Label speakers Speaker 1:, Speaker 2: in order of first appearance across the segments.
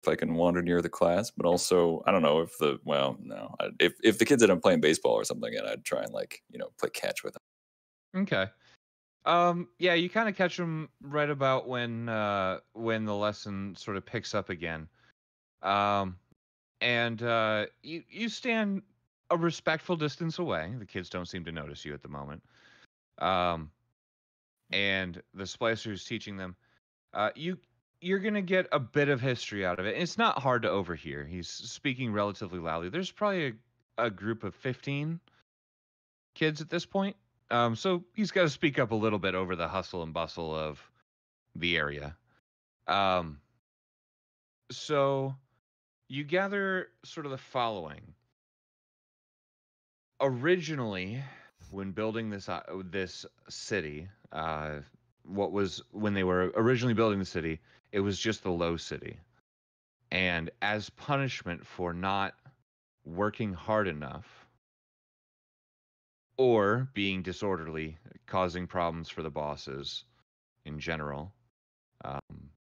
Speaker 1: if I can wander near the class, but also I don't know if the well, no, if the kids end up playing baseball or something, and I'd try and like play catch with them.
Speaker 2: Okay. Yeah, you kind of catch them right about when the lesson sort of picks up again. Um, and you stand a respectful distance away. The kids don't seem to notice you at the moment. Um, and the splicer who's teaching them, you're gonna get a bit of history out of it. It's not hard to overhear. He's speaking relatively loudly. There's probably a group of 15 kids at this point. So he's got to speak up a little bit over the hustle and bustle of the area. Um, so you gather sort of the following. Originally, when building this city, when they were originally building the city, it was just the low city. And as punishment for not working hard enough or being disorderly, causing problems for the bosses in general, um,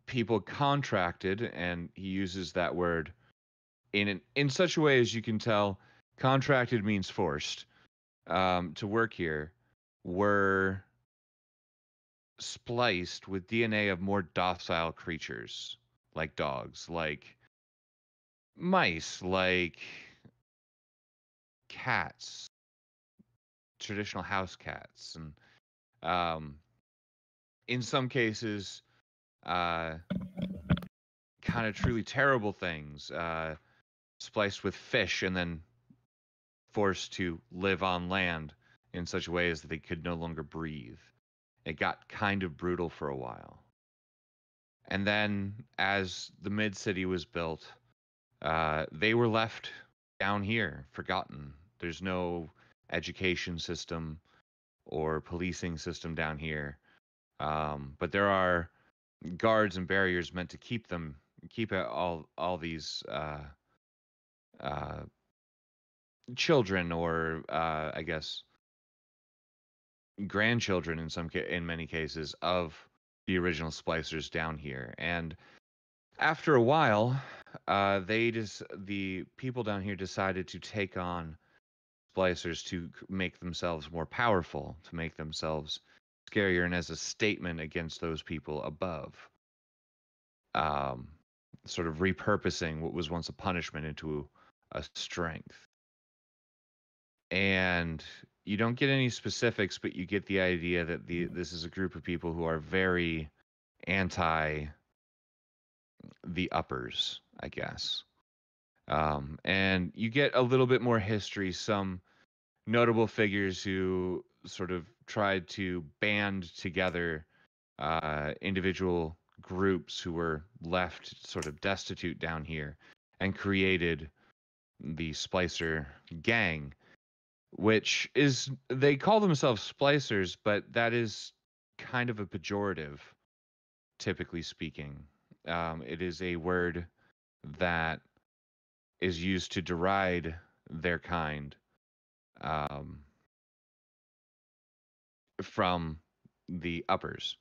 Speaker 2: people contracted, and he uses that word in such a way as you can tell, contracted means forced, to work here, were spliced with DNA of more docile creatures, like dogs, like mice, like cats, traditional house cats, and in some cases, uh, kind of truly terrible things, spliced with fish and then forced to live on land in such ways that they could no longer breathe. It got kind of brutal for a while. And then as the mid-city was built, they were left down here, forgotten. There's no education system or policing system down here. But there are guards and barriers meant to keep all these children, or I guess grandchildren in many cases, of the original splicers down here. And after a while, the people down here decided to take on splicers to make themselves more powerful, to make themselves scarier, and as a statement against those people above. Sort of repurposing what was once a punishment into a strength. And you don't get any specifics, but you get the idea that this is a group of people who are very anti the uppers, I guess. And you get a little bit more history, some notable figures who sort of tried to band together individual groups who were left sort of destitute down here and created the Splicer gang, which is, they call themselves splicers, but that is kind of a pejorative, typically speaking. It is a word that is used to deride their kind, from the uppers.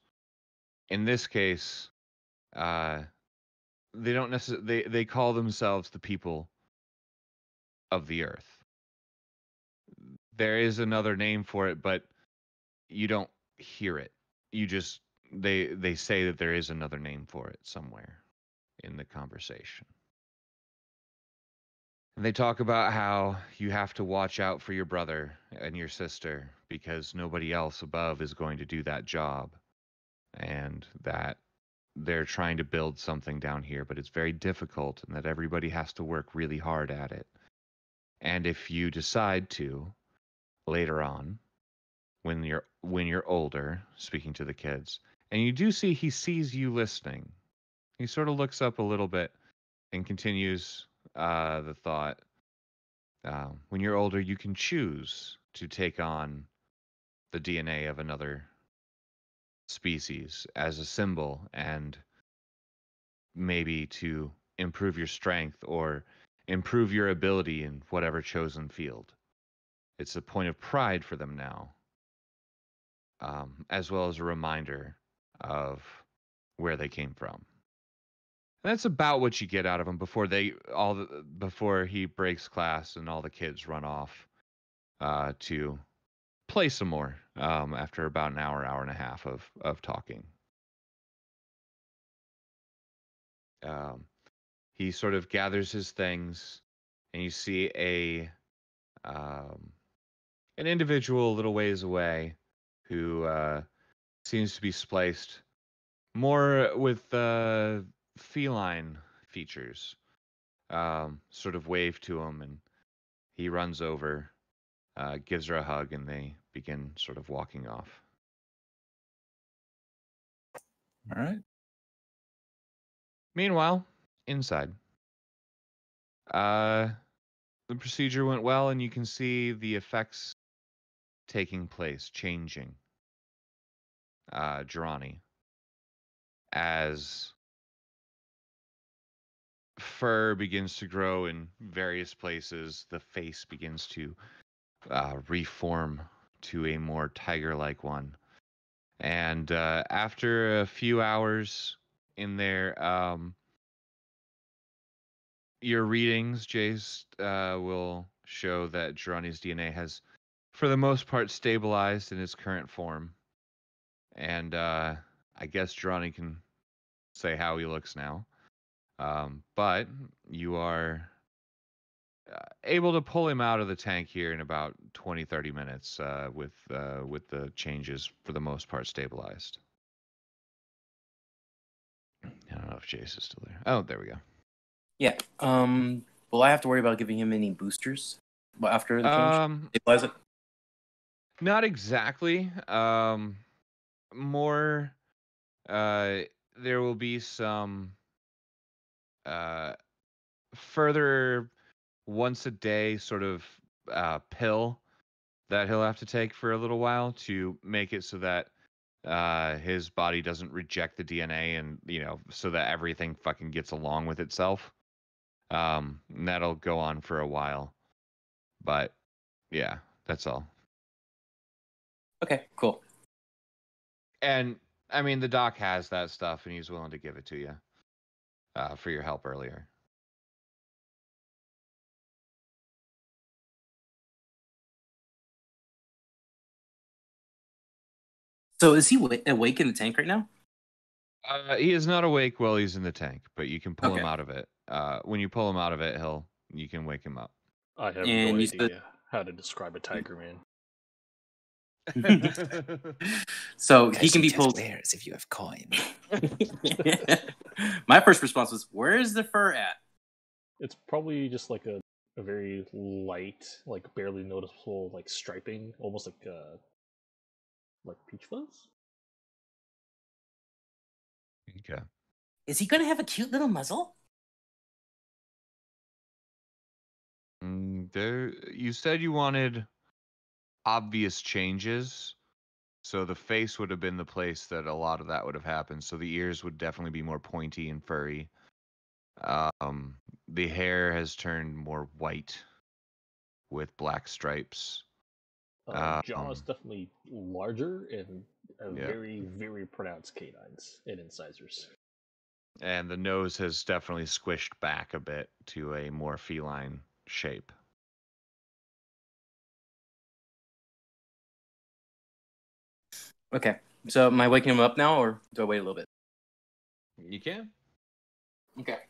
Speaker 2: In this case, they don't necessarily, they call themselves the people of the earth. There is another name for it, but you don't hear it. You just, they say that there is another name for it somewhere in the conversation. And they talk about how you have to watch out for your brother and your sister because nobody else above is going to do that job. And that they're trying to build something down here, but it's very difficult, and that everybody has to work really hard at it. And if you decide to, later on, when you're older, speaking to the kids, and you do see he sees you listening, he sort of looks up a little bit and continues the thought. When you're older, you can choose to take on the DNA of another species as a symbol, and maybe to improve your strength or improve your ability in whatever chosen field. It's a point of pride for them now, as well as a reminder of where they came from. And that's about what you get out of him before he breaks class and all the kids run off to play some more after about an hour and a half of talking. He sort of gathers his things, and you see an individual a little ways away who seems to be spliced more with feline features. Sort of wave to him, and he runs over, gives her a hug, and they begin sort of walking off.
Speaker 1: All right.
Speaker 2: Meanwhile, inside, the procedure went well, and you can see the effects taking place, changing. Girani, as fur begins to grow in various places, the face begins to reform to a more tiger-like one. And after a few hours in there, your readings, Jace, will show that Girani's DNA has, for the most part, stabilized in its current form. And I guess Girani can say how he looks now. But you are able to pull him out of the tank here in about 20-30 minutes with the changes for the most part stabilized. I don't know if Jace is still there. Oh, there we go.
Speaker 3: Yeah. Will I have to worry about giving him any boosters after the change? Stabilize it?
Speaker 2: Not exactly. More. There will be some further once a day sort of pill that he'll have to take for a little while to make it so that his body doesn't reject the DNA, and so that everything fucking gets along with itself. And that'll go on for a while, but yeah, that's all.
Speaker 3: Okay, cool.
Speaker 2: And I mean, the doc has that stuff, and he's willing to give it to you for your help earlier.
Speaker 3: So is he awake in the tank right now?
Speaker 2: He is not awake while he's in the tank, but you can pull him
Speaker 3: Okay.
Speaker 2: out of it. When you pull him out of it, you can wake him up.
Speaker 4: I have
Speaker 3: And
Speaker 4: no
Speaker 3: you
Speaker 4: idea how to describe a tiger man.
Speaker 3: So he can be pulled.
Speaker 1: There as if you have coin.
Speaker 3: My first response was, "Where is the fur at?"
Speaker 4: It's probably just like a very light, like barely noticeable, like striping, almost like peach fuzz.
Speaker 2: Okay.
Speaker 3: Is he gonna have a cute little muzzle?
Speaker 2: You said you wanted obvious changes, so the face would have been the place that a lot of that would have happened. So the ears would definitely be more pointy and furry. The hair has turned more white with black stripes.
Speaker 4: Jaw is definitely larger and
Speaker 2: Yeah.
Speaker 4: very, very pronounced canines and incisors.
Speaker 2: And the nose has definitely squished back a bit to a more feline shape.
Speaker 3: Okay. So am I waking him up now, or do I wait a little bit?
Speaker 2: You can.
Speaker 3: Okay.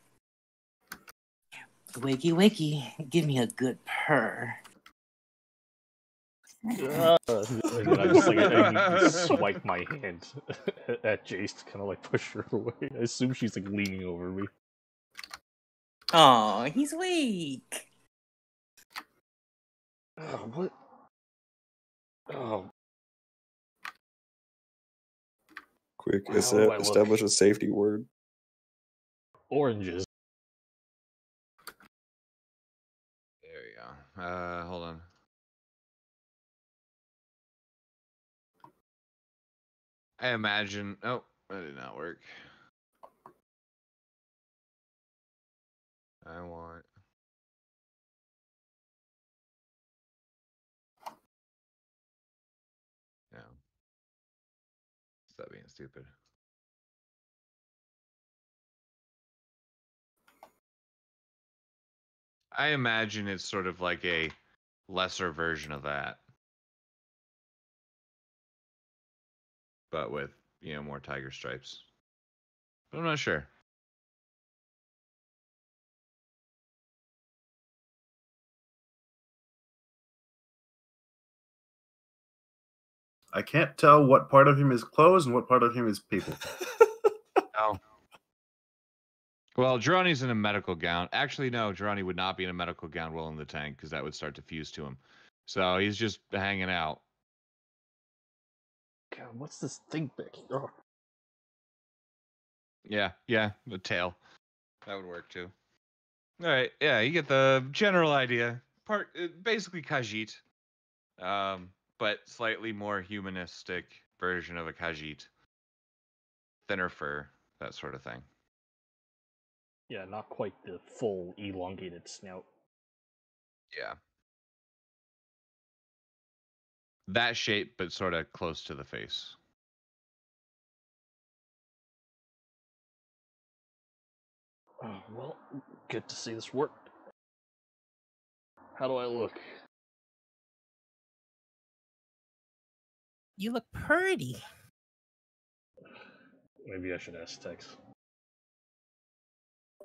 Speaker 3: Wakey, wakey. Give me a good purr.
Speaker 4: And then I just I swipe my hand at Jace to kind of like push her away. I assume she's like leaning over me.
Speaker 3: Oh, he's weak.
Speaker 4: Oh, what? Oh,
Speaker 1: Quick,
Speaker 4: How do I look?
Speaker 1: establish a safety word.
Speaker 4: oranges.
Speaker 2: There you go. Hold on. I imagine. Oh, that did not work. I want. No. Stop being stupid. I imagine it's sort of like a lesser version of that, but with more tiger stripes. But I'm not sure.
Speaker 5: I can't tell what part of him is clothes and what part of him is people.
Speaker 2: Oh. Well, Gironi's in a medical gown. Actually, no, Gironi would not be in a medical gown while in the tank because that would start to fuse to him. So he's just hanging out.
Speaker 4: God, what's this thing back here? Oh.
Speaker 2: Yeah, the tail. That would work too. All right, yeah, you get the general idea. Basically Khajiit, but slightly more humanistic version of a Khajiit. Thinner fur, that sort of thing.
Speaker 4: Yeah, not quite the full elongated snout.
Speaker 2: Yeah. That shape, but sort of close to the face.
Speaker 4: Oh, well, good to see this work. How do I look?
Speaker 6: You look pretty.
Speaker 4: Maybe I should ask Tex.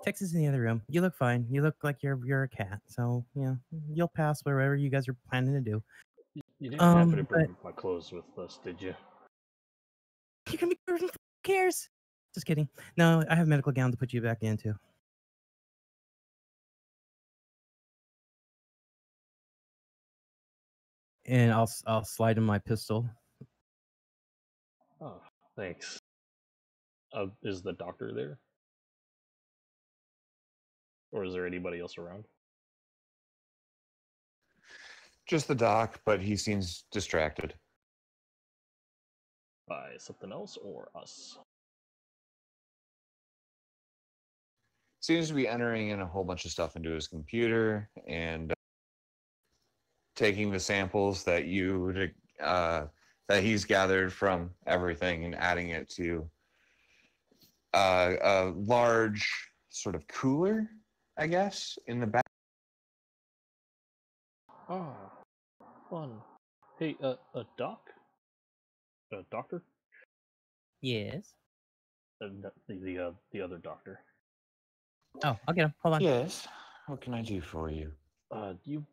Speaker 6: Tex is in the other room. You look fine. You look like you're a cat. So, you'll pass wherever you guys are planning to do.
Speaker 4: You didn't happen to bring my clothes with us, did you?
Speaker 6: You can be. Who cares? Just kidding. No, I have a medical gown to put you back into. And I'll slide in my pistol.
Speaker 4: Oh, thanks. Is the doctor there? Or is there anybody else around?
Speaker 2: Just the doc, but he seems distracted.
Speaker 4: By something else or us?
Speaker 2: Seems to be entering in a whole bunch of stuff into his computer and taking the samples that that he's gathered from everything and adding it to a large sort of cooler, I guess, in the back.
Speaker 4: Oh, fun. Hey, a doc? A doctor?
Speaker 6: Yes.
Speaker 4: The other doctor.
Speaker 6: Oh, I'll get him. Hold on.
Speaker 2: Yes. What can I do for you?
Speaker 4: You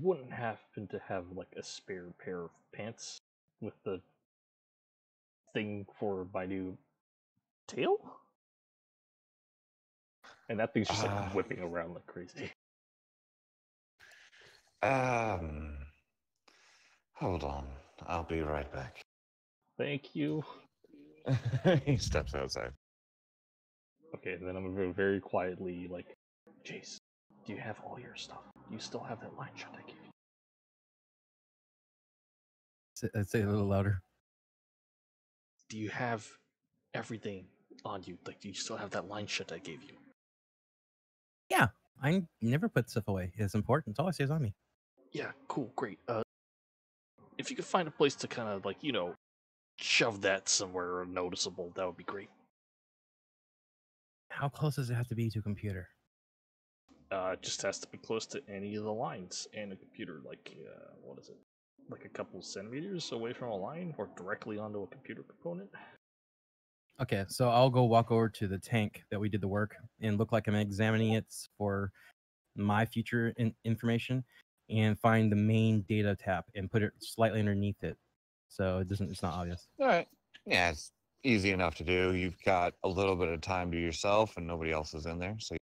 Speaker 4: wouldn't happen to have like a spare pair of pants with the thing for my new tail? And that thing's just like whipping around like crazy.
Speaker 2: Hold on. I'll be right back.
Speaker 4: Thank you.
Speaker 2: He steps outside.
Speaker 4: Okay, and then I'm gonna very quietly like, Jace, do you have all your stuff? Do you still have that line shot I gave you?
Speaker 6: I'd say a little louder.
Speaker 4: Do you have everything on you? Like, do you still have that line shot I gave you?
Speaker 6: Yeah, I never put stuff away. It's important. It's all I say is on me.
Speaker 4: Yeah, cool, great. If you could find a place to kind of like, shove that somewhere noticeable, that would be great.
Speaker 6: How close does it have to be to a computer?
Speaker 4: It just has to be close to any of the lines and a computer. Like, what is it? Like a couple centimeters away from a line, or directly onto a computer component.
Speaker 6: Okay, so I'll go walk over to the tank that we did the work and look like I'm examining it for my future information, and find the main data tab and put it slightly underneath it, so it's not obvious.
Speaker 2: All right. Yeah, it's easy enough to do. You've got a little bit of time to yourself, and nobody else is in there, so.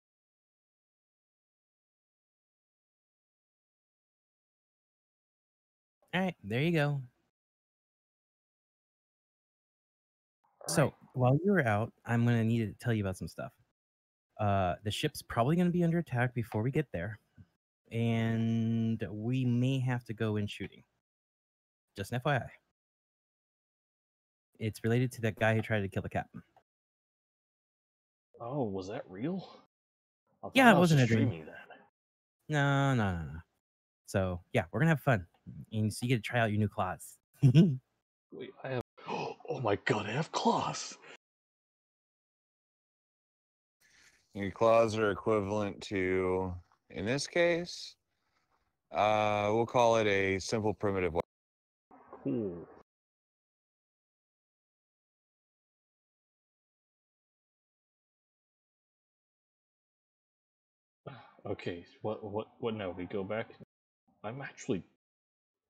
Speaker 6: All right, there you go. So while you were out, I'm gonna need to tell you about some stuff. The ship's probably gonna be under attack before we get there, and we may have to go in shooting. Just an FYI. It's related to that guy who tried to kill the captain.
Speaker 4: Oh, was that real?
Speaker 6: Yeah, it wasn't a dream.
Speaker 4: That.
Speaker 6: No. So yeah, we're gonna have fun, and so you get to try out your new claws.
Speaker 4: Wait, I have. Oh my god, I have claws.
Speaker 2: Your claws are equivalent to In this case, we'll call it a simple primitive weapon.
Speaker 4: Cool. Okay, what now? We go back? I'm actually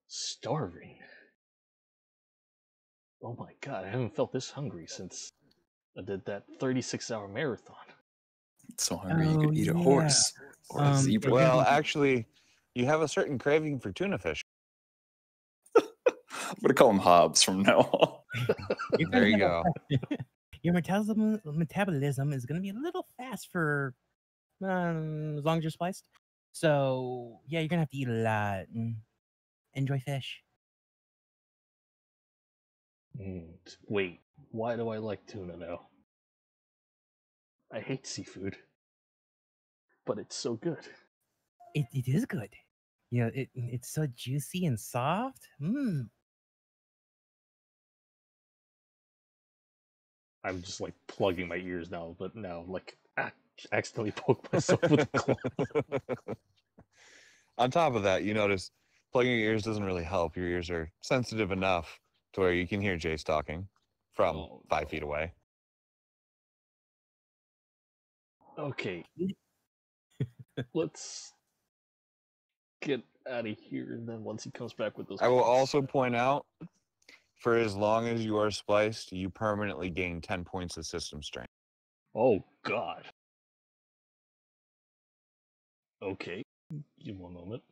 Speaker 4: starving. Oh my god, I haven't felt this hungry since I did that 36-hour marathon.
Speaker 1: So hungry you could eat a
Speaker 6: yeah.
Speaker 1: horse or a zebra.
Speaker 2: Well, actually, you have a certain craving for tuna fish.
Speaker 1: I'm gonna call him Hobbs from now on.
Speaker 2: There you go.
Speaker 6: Your metabolism is going to be a little fast for as long as you're spliced. So, yeah, you're going to have to eat a lot. Enjoy fish.
Speaker 4: Wait, why do I like tuna now? I hate seafood, but it's so good.
Speaker 6: It is good. You know, it's so juicy and soft.
Speaker 4: I'm just like plugging my ears now, but now like accidentally poke myself with the claw.
Speaker 2: On top of that, you notice plugging your ears doesn't really help. Your ears are sensitive enough to where you can hear Jace talking from 5 feet away.
Speaker 4: Okay. Let's get out of here, and then once he comes back with those...
Speaker 2: I will also point out, for as long as you are spliced, you permanently gain 10 points of system strength.
Speaker 4: Oh, God. Okay. Give me one moment.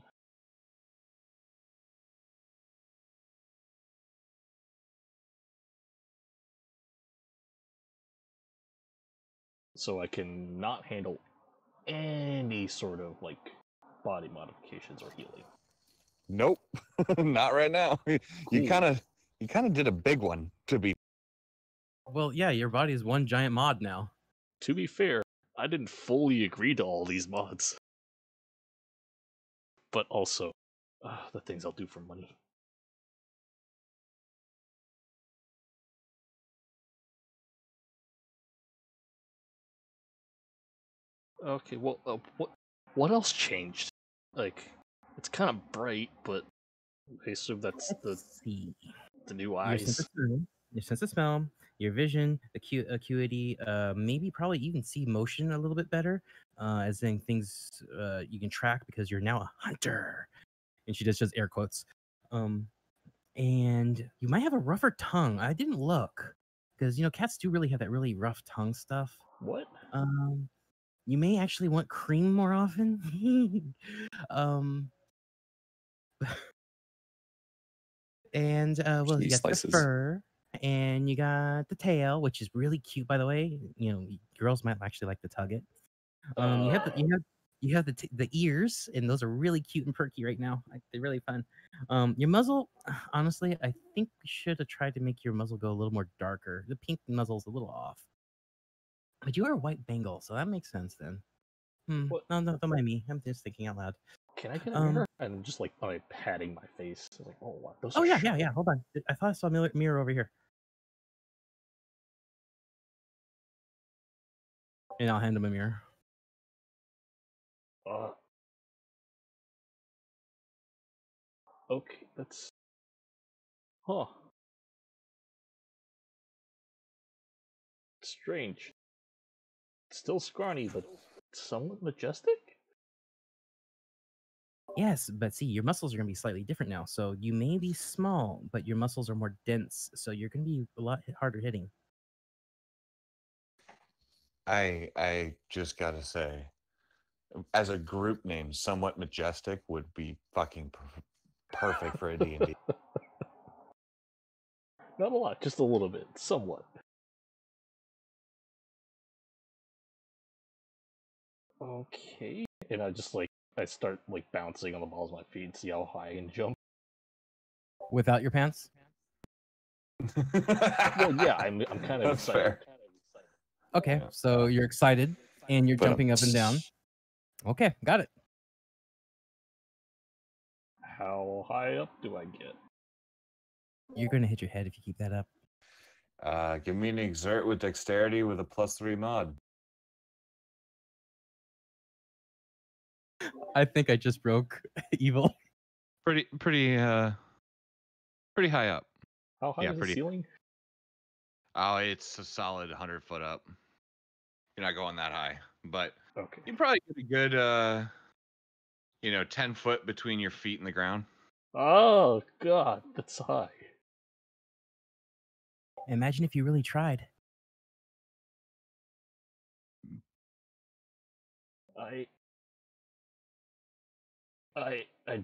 Speaker 4: So I can not handle any sort of, like, body modifications or healing.
Speaker 2: Nope, not right now.
Speaker 4: Cool.
Speaker 2: You kind of did a big one to be.
Speaker 6: Well, yeah, your body is one giant mod now.
Speaker 4: To be fair, I didn't fully agree to all these mods. But also, the things I'll do for money. Okay, well, what else changed? Like, it's kind of bright, but I assume that's
Speaker 6: Let's see.
Speaker 4: the new
Speaker 6: Your
Speaker 4: eyes.
Speaker 6: sense of smell, your vision, acuity, maybe probably even see motion a little bit better, as in things you can track because you're now a hunter. And she just does air quotes. And you might have a rougher tongue. I didn't look because cats do really have that really rough tongue stuff.
Speaker 4: What?
Speaker 6: You may actually want cream more often. And well, you
Speaker 1: Cheese
Speaker 6: got the
Speaker 1: slices.
Speaker 6: fur, and you got the tail, which is really cute, by the way. Girls might actually like to tug it. You have the ears, and those are really cute and perky right now. They're really fun. Your muzzle, honestly, I think we should have tried to make your muzzle go a little more darker. The pink muzzle's a little off, but you are a white Bengal, so that makes sense then.
Speaker 4: What?
Speaker 6: No, don't mind me. I'm just thinking out loud.
Speaker 4: Can I get a mirror? And just like patting my face. I was like, oh, wow, those
Speaker 6: Oh
Speaker 4: are
Speaker 6: yeah,
Speaker 4: sharp.
Speaker 6: yeah. Hold on. I thought I saw a mirror over here. And I'll hand him a mirror.
Speaker 4: Okay, that's... Huh. Strange. Still scrawny, but somewhat majestic?
Speaker 6: Yes, but see, your muscles are going to be slightly different now. So you may be small, but your muscles are more dense. So you're going to be a lot harder hitting.
Speaker 2: I just gotta say, as a group name, somewhat majestic would be fucking perfect for a D&D.
Speaker 4: Not a lot, just a little bit, somewhat. Okay. And I start bouncing on the balls of my feet and see how high I can jump.
Speaker 6: Without your pants?
Speaker 4: Well, yeah, I'm kind of
Speaker 2: That's
Speaker 4: excited.
Speaker 2: fair.
Speaker 6: Okay, so you're excited and you're jumping up and down. Okay, got it.
Speaker 4: How high up do I get?
Speaker 6: You're going to hit your head if you keep that up.
Speaker 2: Give me an exert with dexterity with a +3 mod.
Speaker 6: I think I just broke evil.
Speaker 2: Pretty high up.
Speaker 4: How high is the ceiling?
Speaker 2: Oh, it's a solid 100 foot up. You're not going that high, but
Speaker 4: Okay.
Speaker 2: you probably get a good 10 foot between your feet and the ground.
Speaker 4: Oh God, that's high.
Speaker 6: Imagine if you really tried.
Speaker 4: I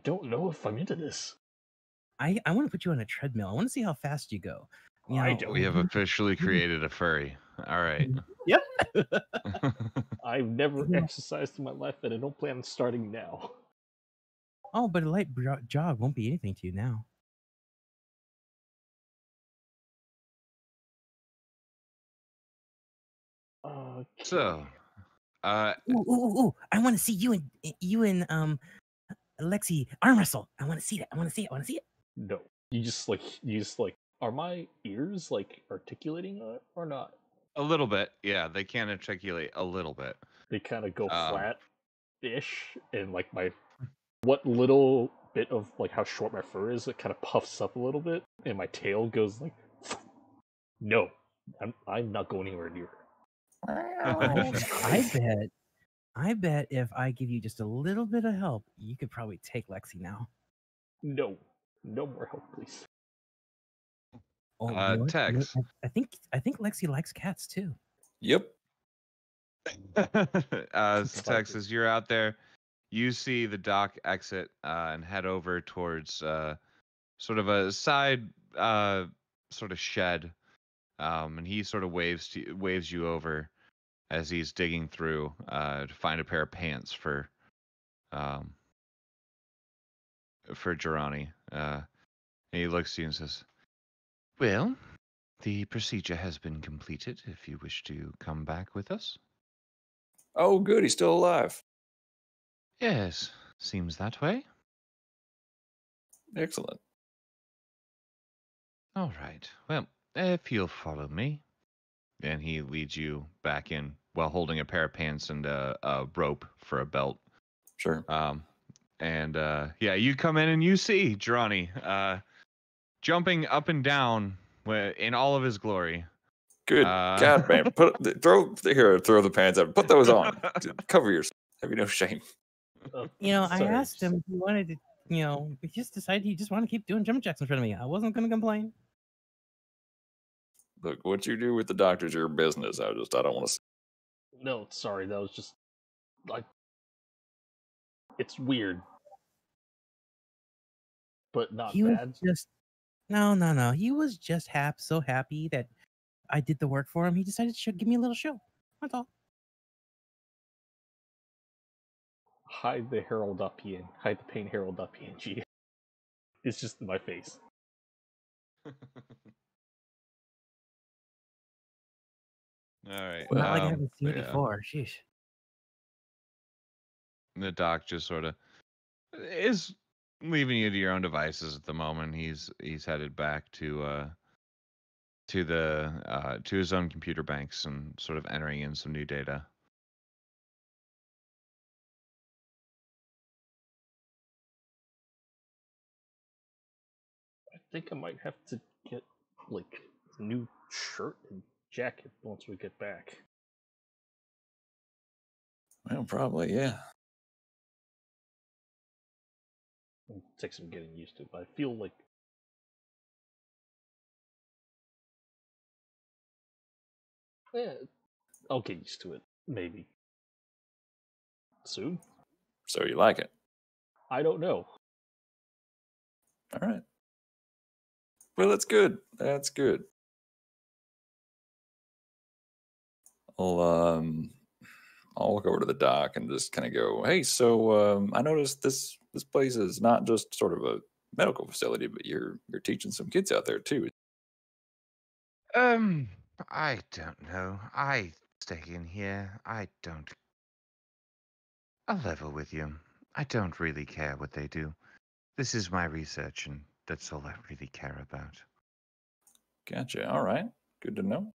Speaker 4: don't know if I'm into this.
Speaker 6: I want to put you on a treadmill. I want to see how fast you go. You
Speaker 4: I
Speaker 6: know,
Speaker 4: don't.
Speaker 2: We have officially created a furry. All right.
Speaker 3: Yep.
Speaker 4: I've never exercised in my life, and I don't plan on starting now.
Speaker 6: Oh, but a light jog won't be anything to you now.
Speaker 2: So,
Speaker 6: ooh! I want to see you and Lexi arm wrestle. I want to see that. I want to see it.
Speaker 4: No, you just like. Are my ears like articulating or not?
Speaker 2: a little bit. Yeah, they can articulate a little bit.
Speaker 4: They kind of go flat-ish, and like what little bit of like how short my fur is, it kind of puffs up a little bit, and my tail goes like. No, I'm not going anywhere near her.
Speaker 6: I bet if I give you just a little bit of help, you could probably take Lexi now.
Speaker 4: No more help, please.
Speaker 6: Oh, you know
Speaker 2: Tex.
Speaker 6: I think Lexi likes cats too.
Speaker 1: Yep.
Speaker 2: Tex, as you're out there, you see the dock exit and head over towards sort of a side sort of shed, and he sort of waves you over as he's digging through to find a pair of pants for Girani. And he looks to you and says, "Well, the procedure has been completed. If you wish to come back with us."
Speaker 1: Oh, good. He's still alive.
Speaker 2: Yes, seems that way.
Speaker 1: Excellent.
Speaker 2: All right. Well, if you'll follow me. And he leads you back in while holding a pair of pants and a rope for a belt.
Speaker 1: Sure.
Speaker 2: You come in and you see Girani jumping up and down in all of his glory.
Speaker 1: Good God, man! Throw the pants up. Put those on. Cover yourself. Have you no shame?
Speaker 6: I asked him if he wanted to. He just decided he just wanted to keep doing jump jacks in front of me. I wasn't going to complain.
Speaker 1: Look, what you do with the doctor's your business. I don't want to.
Speaker 4: No, sorry. That was just like it's weird, but not bad.
Speaker 6: No. He was just so happy that I did the work for him. He decided to give me a little show. That's all.
Speaker 4: Hide the Herald.png. Hide the pain Herald.png. It's just my face.
Speaker 2: All right.
Speaker 6: Not like I haven't seen it before. Sheesh.
Speaker 2: The doc just sort of is leaving you to your own devices at the moment. He's headed back to his own computer banks and sort of entering in some new data.
Speaker 4: I think I might have to get like a new shirt and jacket once we get back.
Speaker 1: Well, probably, yeah.
Speaker 4: It'll take some getting used to, but I feel like I'll get used to it, maybe. Soon?
Speaker 1: So you like it?
Speaker 4: I don't know.
Speaker 1: All right. Well, that's good. That's good. I'll walk over to the doc and just kind of go, "Hey, so I noticed this place is not just sort of a medical facility, but you're teaching some kids out there too."
Speaker 2: I don't know. I stay in here. I'll level with you. I don't really care what they do. This is my research, and that's all I really care about.
Speaker 1: Gotcha. All right. Good to know.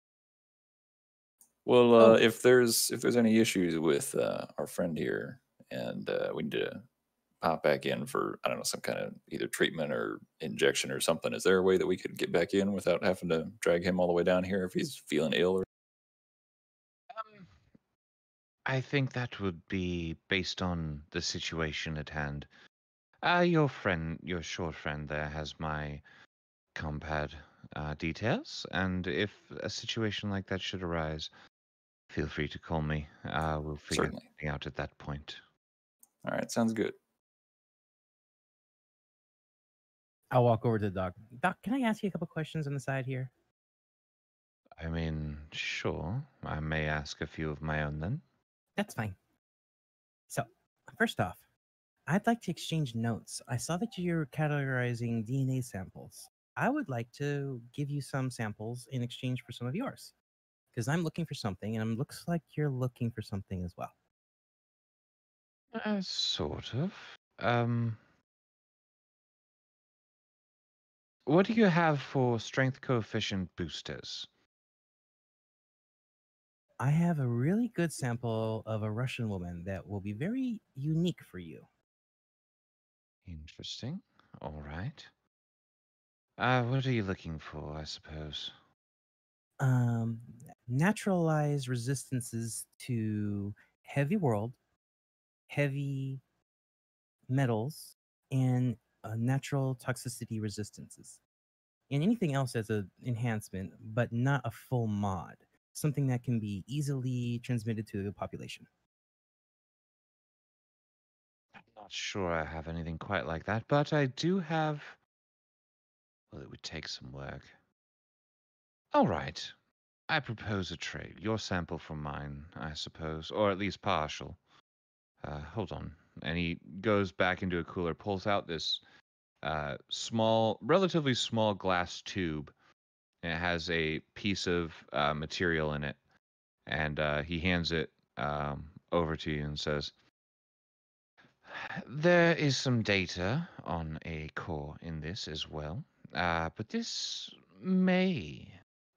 Speaker 1: Well, if there's any issues with our friend here and we need to pop back in for, I don't know, some kind of either treatment or injection or something. Is there a way that we could get back in without having to drag him all the way down here if he's feeling ill?
Speaker 2: I think that would be based on the situation at hand. Your short friend there has my compad details, and if a situation like that should arise, feel free to call me. We'll figure
Speaker 1: Certainly.
Speaker 2: something out at that point.
Speaker 1: All right, sounds good.
Speaker 6: I'll walk over to the doc. Doc, can I ask you a couple questions on the side here?
Speaker 2: I mean, sure. I may ask a few of my own then.
Speaker 6: That's fine. So, first off, I'd like to exchange notes. I saw that you're categorizing DNA samples. I would like to give you some samples in exchange for some of yours, because I'm looking for something, and it looks like you're looking for something as well.
Speaker 2: Sort of. What do you have for strength coefficient boosters?
Speaker 6: I have a really good sample of a Russian woman that will be very unique for you.
Speaker 2: Interesting. All right. What are you looking for, I suppose?
Speaker 6: Naturalized resistances to heavy world, heavy metals, and natural toxicity resistances. And anything else as an enhancement, but not a full mod. Something that can be easily transmitted to the population.
Speaker 2: I'm not sure I have anything quite like that, but I do have... Well, it would take some work. All right. I propose a trade. Your sample from mine, I suppose, or at least partial. Hold on. And he goes back into a cooler, pulls out this relatively small glass tube. And it has a piece of material in it. And he hands it over to you and says, there is some data on a core in this as well. But this may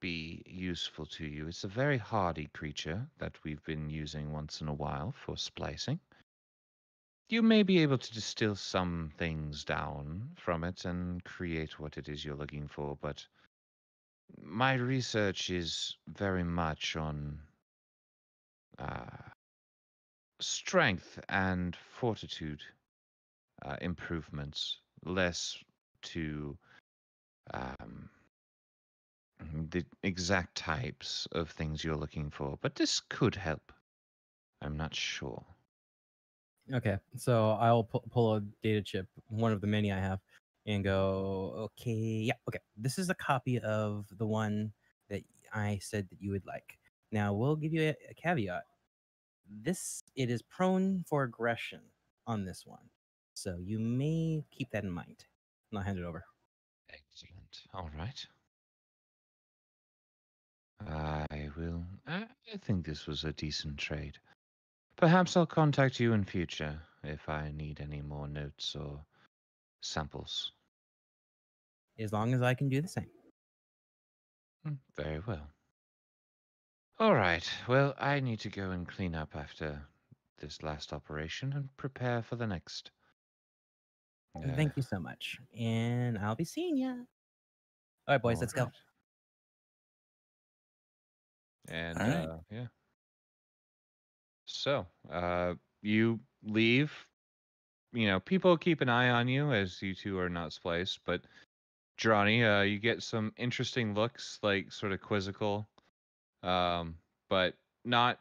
Speaker 2: be useful to you. It's a very hardy creature that we've been using once in a while for splicing. You may be able to distill some things down from it and create what it is you're looking for, but my research is very much on strength and fortitude improvements, less to the exact types of things you're looking for. But this could help. I'm not sure.
Speaker 6: Okay, so I'll pull a data chip, one of the many I have, and go, okay, yeah, okay. This is a copy of the one that I said that you would like. Now, we'll give you a caveat. It is prone for aggression on this one. So you may keep that in mind. And I'll hand it over.
Speaker 2: Excellent. All right. I will. I think this was a decent trade. Perhaps I'll contact you in future if I need any more notes or samples.
Speaker 6: As long as I can do the same.
Speaker 2: Very well. All right. Well, I need to go and clean up after this last operation and prepare for the next.
Speaker 6: Thank you so much. And I'll be seeing you. All right, boys, let's go.
Speaker 2: And
Speaker 1: all right.
Speaker 2: yeah. So, you leave. You know, people keep an eye on you as you two are not spliced, but Johnny, you get some interesting looks, like sort of quizzical, but not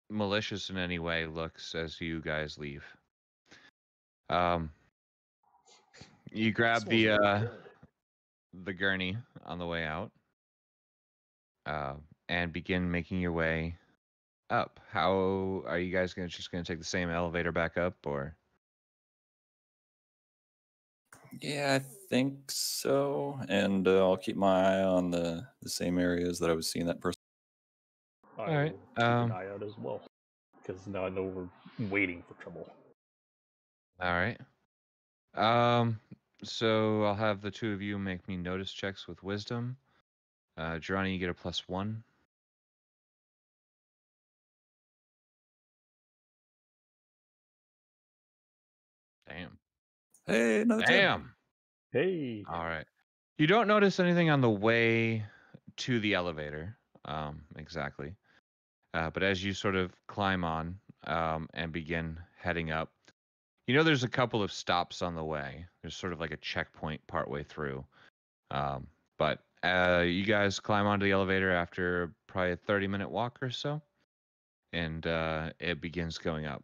Speaker 2: malicious in any way looks as you guys leave. You grab the gurney on the way out, and begin making your way up. How are you guys just gonna take the same elevator back up, or?
Speaker 1: Yeah, I think so. And I'll keep my eye on the same areas that I was seeing that person.
Speaker 4: All
Speaker 2: right.
Speaker 4: Keep an eye out as well, because now I know we're waiting for trouble.
Speaker 2: All right. So I'll have the two of you make me notice checks with wisdom. Johnny, you get a +1. Damn.
Speaker 1: Hey, another 10.
Speaker 2: Damn.
Speaker 4: Hey.
Speaker 2: All right. You don't notice anything on the way to the elevator, exactly. But as you sort of climb on and begin heading up, you know there's a couple of stops on the way. There's sort of like a checkpoint partway through. But you guys climb onto the elevator after probably a 30-minute walk or so, and it begins going up.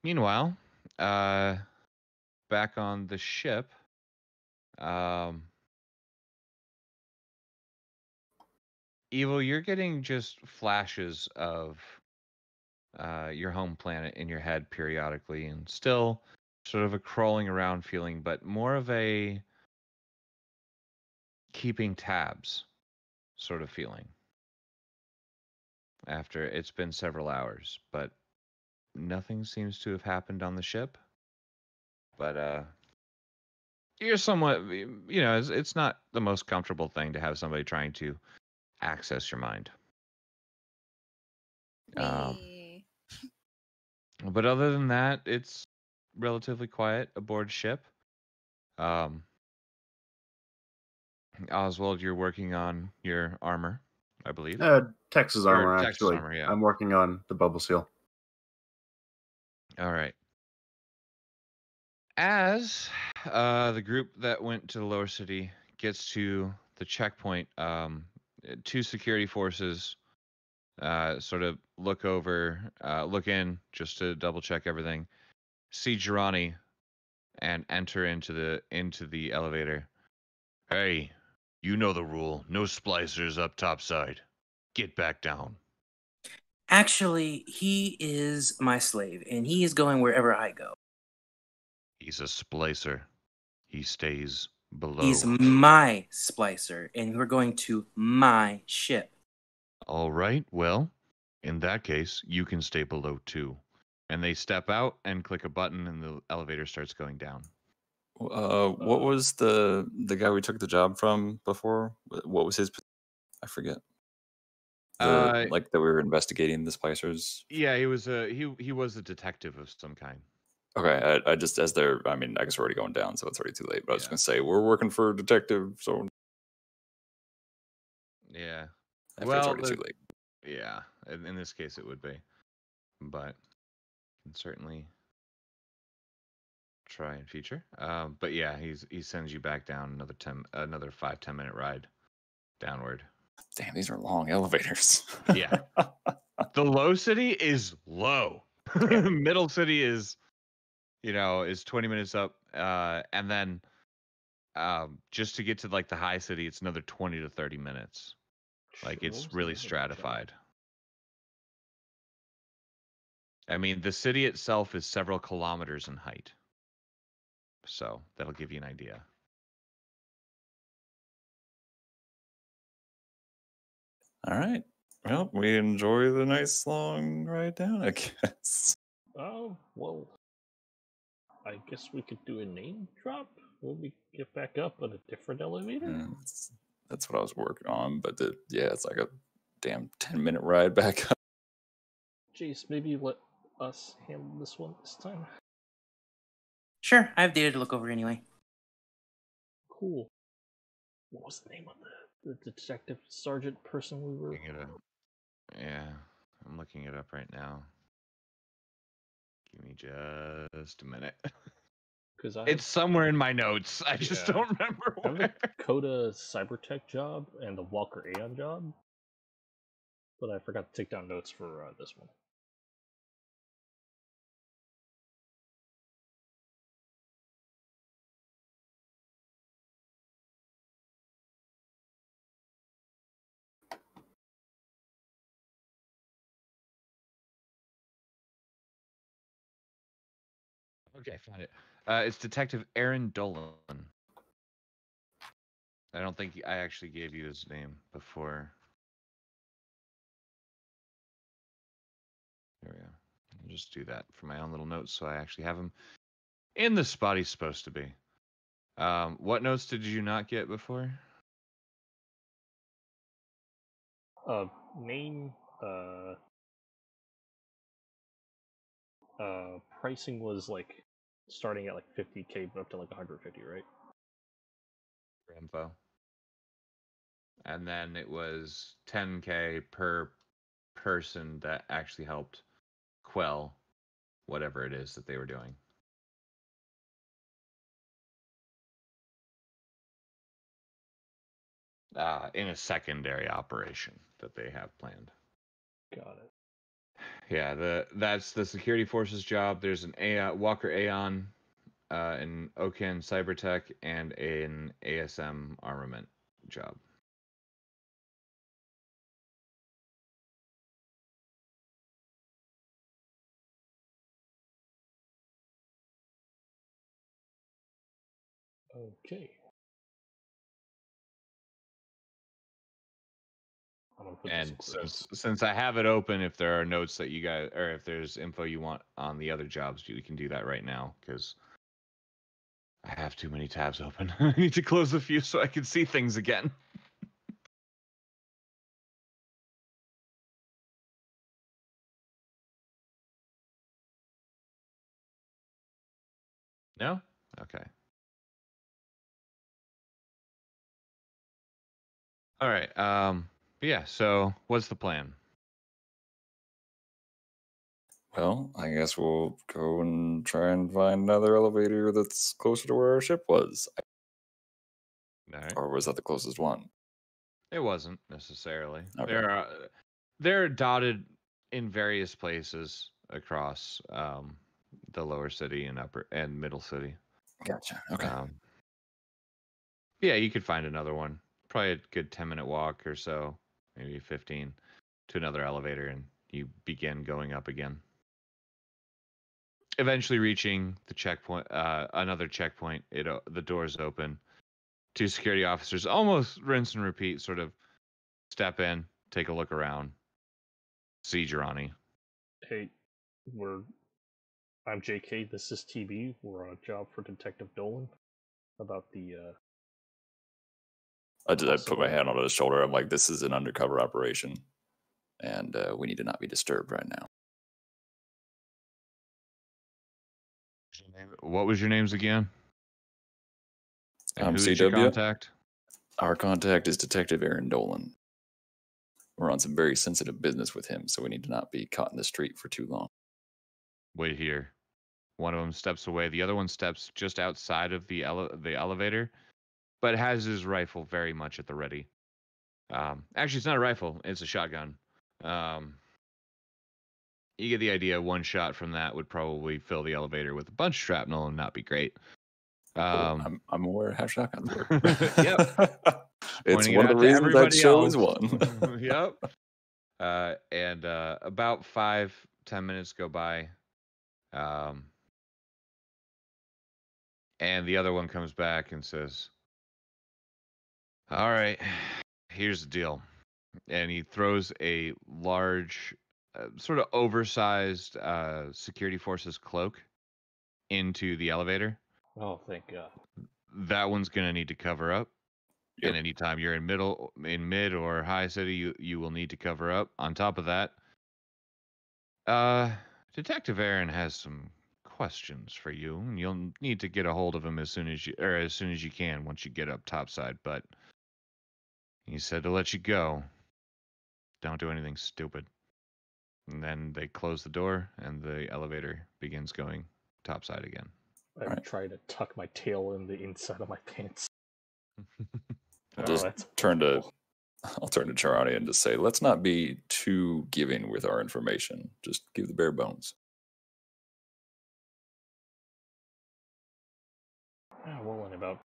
Speaker 2: Meanwhile, back on the ship, Evil, you're getting just flashes of your home planet in your head periodically, and still sort of a crawling around feeling, but more of a keeping tabs sort of feeling after it's been several hours, but nothing seems to have happened on the ship. But you're somewhat, it's not the most comfortable thing to have somebody trying to access your mind. But other than that, it's relatively quiet aboard ship. Oswald, you're working on your armor, I believe.
Speaker 5: Texas
Speaker 2: Or
Speaker 5: armor,
Speaker 2: Texas
Speaker 5: actually.
Speaker 2: armor, yeah.
Speaker 5: I'm working on the bubble seal.
Speaker 2: All right. As the group that went to the lower city gets to the checkpoint, two security forces sort of look in just to double check everything, see Girani, and enter into the elevator. Hey, you know the rule. No splicers up topside. Get back down.
Speaker 3: Actually, he is my slave, and he is going wherever I go.
Speaker 2: He's a splicer. He stays below.
Speaker 3: He's my splicer, and we're going to my ship.
Speaker 2: All right, well, in that case, you can stay below too. And they step out and click a button, and the elevator starts going down.
Speaker 1: What was the guy we took the job from before? What was his? I forget. Like that we were investigating the splicers.
Speaker 2: Yeah, he was a detective of some kind.
Speaker 1: Okay, I just I guess we're already going down, so it's already too late. But I was gonna say we're working for a detective, so
Speaker 2: yeah.
Speaker 1: It's already too late.
Speaker 2: Yeah, in this case it would be, but can certainly try in future. But yeah, he sends you back down another 5-10 minute ride downward.
Speaker 1: Damn, these are long elevators.
Speaker 2: Yeah. The low city is low. Middle city is 20 minutes up. And then just to get to like the high city, it's another 20 to 30 minutes. Like it's really stratified. I mean, the city itself is several kilometers in height. So that'll give you an idea.
Speaker 1: All right. Well, we enjoy the nice long ride down, I guess.
Speaker 4: Oh, well, I guess we could do a name drop when we get back up on a different elevator.
Speaker 1: That's what I was working on, but it's like a damn 10-minute ride back up.
Speaker 4: Jace, maybe let us handle this one this time.
Speaker 3: Sure, I have data to look over anyway.
Speaker 4: Cool. What was the name of the detective sergeant person we were?
Speaker 2: Yeah, I'm looking it up right now. Give me just a minute. Because it's somewhere in my notes. I just don't remember where.
Speaker 4: I have the Coda Cybertech job and the Walker Aeon job, but I forgot to take down notes for this one.
Speaker 2: Okay, found it. It's Detective Aaron Dolan. I don't think I actually gave you his name before. There we go. I'll just do that for my own little notes so I actually have him in the spot he's supposed to be. What notes did you not get before?
Speaker 4: Name, pricing was like starting at like 50K, but up to like 150, right?
Speaker 2: For info. And then it was 10K per person that actually helped quell whatever it is that they were doing. In a secondary operation that they have planned.
Speaker 4: Got it.
Speaker 2: Yeah, that's the security forces job. There's an Walker Aeon, an Okan Cybertech, and an ASM armament job.
Speaker 4: Okay. I'm gonna put
Speaker 2: And
Speaker 4: this
Speaker 2: since I have it open, if there are notes that you guys, or if there's info you want on the other jobs, you can do that right now, because I have too many tabs open. I need to close a few so I can see things again. No? Okay. All right. But yeah, so what's the plan?
Speaker 1: Well, I guess we'll go and try and find another elevator that's closer to where our ship was.
Speaker 2: All right.
Speaker 1: Or was that the closest one?
Speaker 2: It wasn't necessarily.
Speaker 1: Okay.
Speaker 2: They're dotted in various places across the lower city and upper and middle city.
Speaker 1: Gotcha. Okay.
Speaker 2: Yeah, you could find another one. Probably a good 10-minute walk or so, maybe 15, to another elevator, and you begin going up again. Eventually reaching the checkpoint, another checkpoint. The doors open. 2 security officers, almost rinse and repeat, sort of step in, take a look around, see Jirani.
Speaker 4: Hey, I'm JK. This is TB. We're on a job for Detective Dolan about the.
Speaker 1: I put my hand on his shoulder. I'm like, this is an undercover operation, and we need to not be disturbed right now.
Speaker 2: What was your names again? And who is
Speaker 1: CW.
Speaker 2: your contact?
Speaker 1: Our contact is Detective Aaron Dolan. We're on some very sensitive business with him, so we need to not be caught in the street for too long.
Speaker 2: Wait here. One of them steps away. The other one steps just outside of the elevator, but has his rifle very much at the ready. Actually, it's not a rifle. It's a shotgun. You get the idea. One shot from that would probably fill the elevator with a bunch of shrapnel and not be great.
Speaker 1: I'm aware how shotguns work.
Speaker 2: Yep.
Speaker 1: It's one of the reasons I chose one.
Speaker 2: Yep. And about 5-10 minutes go by. And the other one comes back and says, all right, here's the deal. And he throws a large, sort of oversized security forces cloak into the elevator.
Speaker 4: Oh, thank God.
Speaker 2: That one's going to need to cover up.
Speaker 1: Yep.
Speaker 2: And anytime you're in mid or high city, you will need to cover up. On top of that, Detective Aaron has some questions for you, and you'll need to get a hold of him as soon as you can once you get up topside. But he said to let you go. Don't do anything stupid. And then they close the door, and the elevator begins going topside again.
Speaker 4: I'm trying to tuck my tail in the inside of my pants.
Speaker 1: I'll turn to Charani and just say, let's not be too giving with our information. Just give the bare bones.
Speaker 4: Well, in about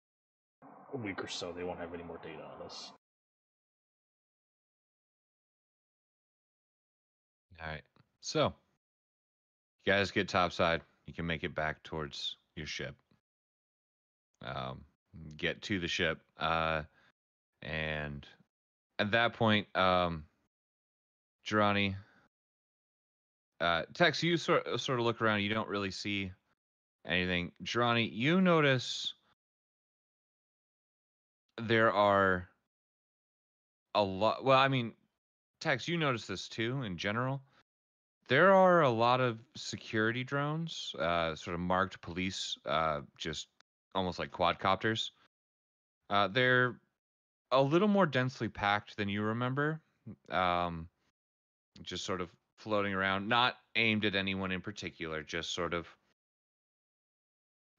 Speaker 4: a week or so, they won't have any more data on us.
Speaker 2: All right. So, you guys get topside. You can make it back towards your ship. Get to the ship. And at that point, Jirani, Tex, you sort of look around. You don't really see anything. Jirani, you notice there are a lot. Well, I mean, Tex, you notice this too in general. There are a lot of security drones, sort of marked police, just almost like quadcopters. They're a little more densely packed than you remember. Just sort of floating around, not aimed at anyone in particular, just sort of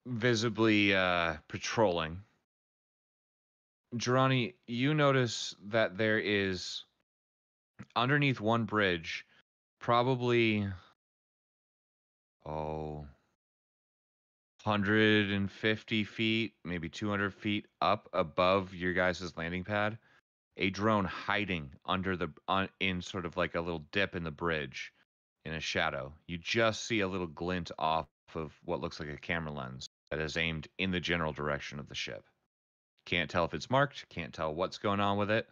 Speaker 2: visibly patrolling. Girani, you notice that there is underneath one bridge, probably 150 feet, maybe 200 feet up above your guys' landing pad, a drone hiding under the in sort of like a little dip in the bridge in a shadow. You just see a little glint off of what looks like a camera lens that is aimed in the general direction of the ship. Can't tell if it's marked, can't tell what's going on with it,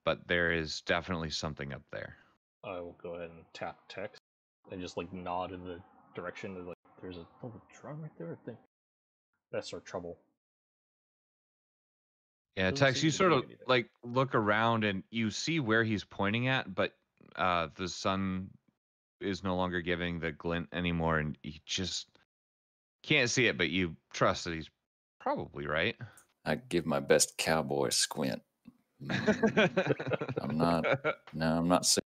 Speaker 2: but there is definitely something up there.
Speaker 4: I will go ahead and tap text and just like nod in the direction of like there's a little drone right there. I think that's our trouble.
Speaker 2: Yeah,
Speaker 4: Doesn't
Speaker 2: Tex,
Speaker 4: seem
Speaker 2: you
Speaker 4: to
Speaker 2: sort
Speaker 4: be
Speaker 2: of
Speaker 4: anything.
Speaker 2: like look around and you see where he's pointing at, but the sun is no longer giving the glint anymore, and you just can't see it, but you trust that he's probably right.
Speaker 1: I give my best cowboy squint. I'm not saying.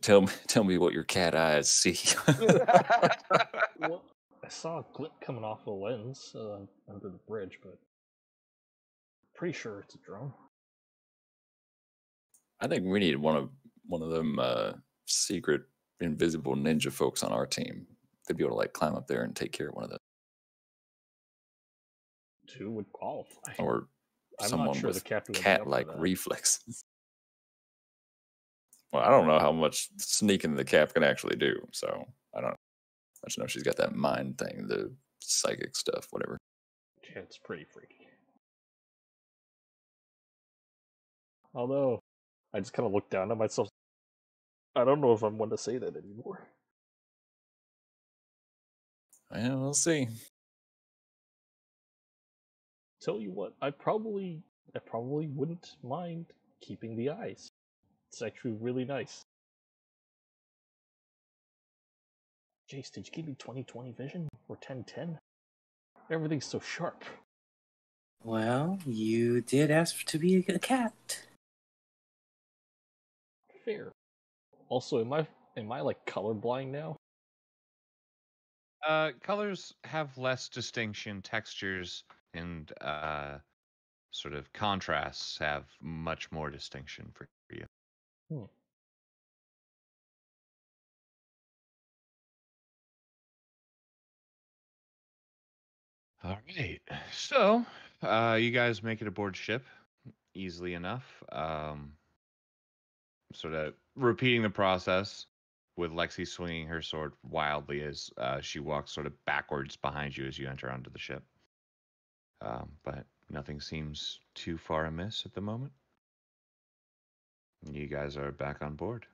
Speaker 1: Tell me what your cat eyes see.
Speaker 4: Well, I saw a glint coming off a lens under the bridge, but pretty sure it's a drone.
Speaker 1: I think we need one of them secret invisible ninja folks on our team. They'd be able to like climb up there and take care of one of those.
Speaker 4: Two would qualify.
Speaker 1: Or
Speaker 4: I'm
Speaker 1: someone
Speaker 4: not sure
Speaker 1: with
Speaker 4: the captain would be
Speaker 1: cat-like
Speaker 4: up for that.
Speaker 1: reflexes. Well, I don't know how much sneaking the cap can actually do, so I don't know. I just know she's got that mind thing, the psychic stuff, whatever.
Speaker 4: Yeah, it's pretty freaky. Although, I just kind of look down at myself. I don't know if I'm one to say that anymore.
Speaker 1: Yeah, we'll see.
Speaker 4: Tell you what, I probably wouldn't mind keeping the eyes. It's actually really nice. Jace, did you give me 20/20 vision or 10/10? Everything's so sharp.
Speaker 3: Well, you did ask to be a cat.
Speaker 4: Fair. Also, am I like colorblind now?
Speaker 2: Colors have less distinction, textures and sort of contrasts have much more distinction for you. All right. So, you guys make it aboard ship easily enough. Sort of repeating the process with Lexi swinging her sword wildly as she walks sort of backwards behind you as you enter onto the ship. But nothing seems too far amiss at the moment. You guys are back on board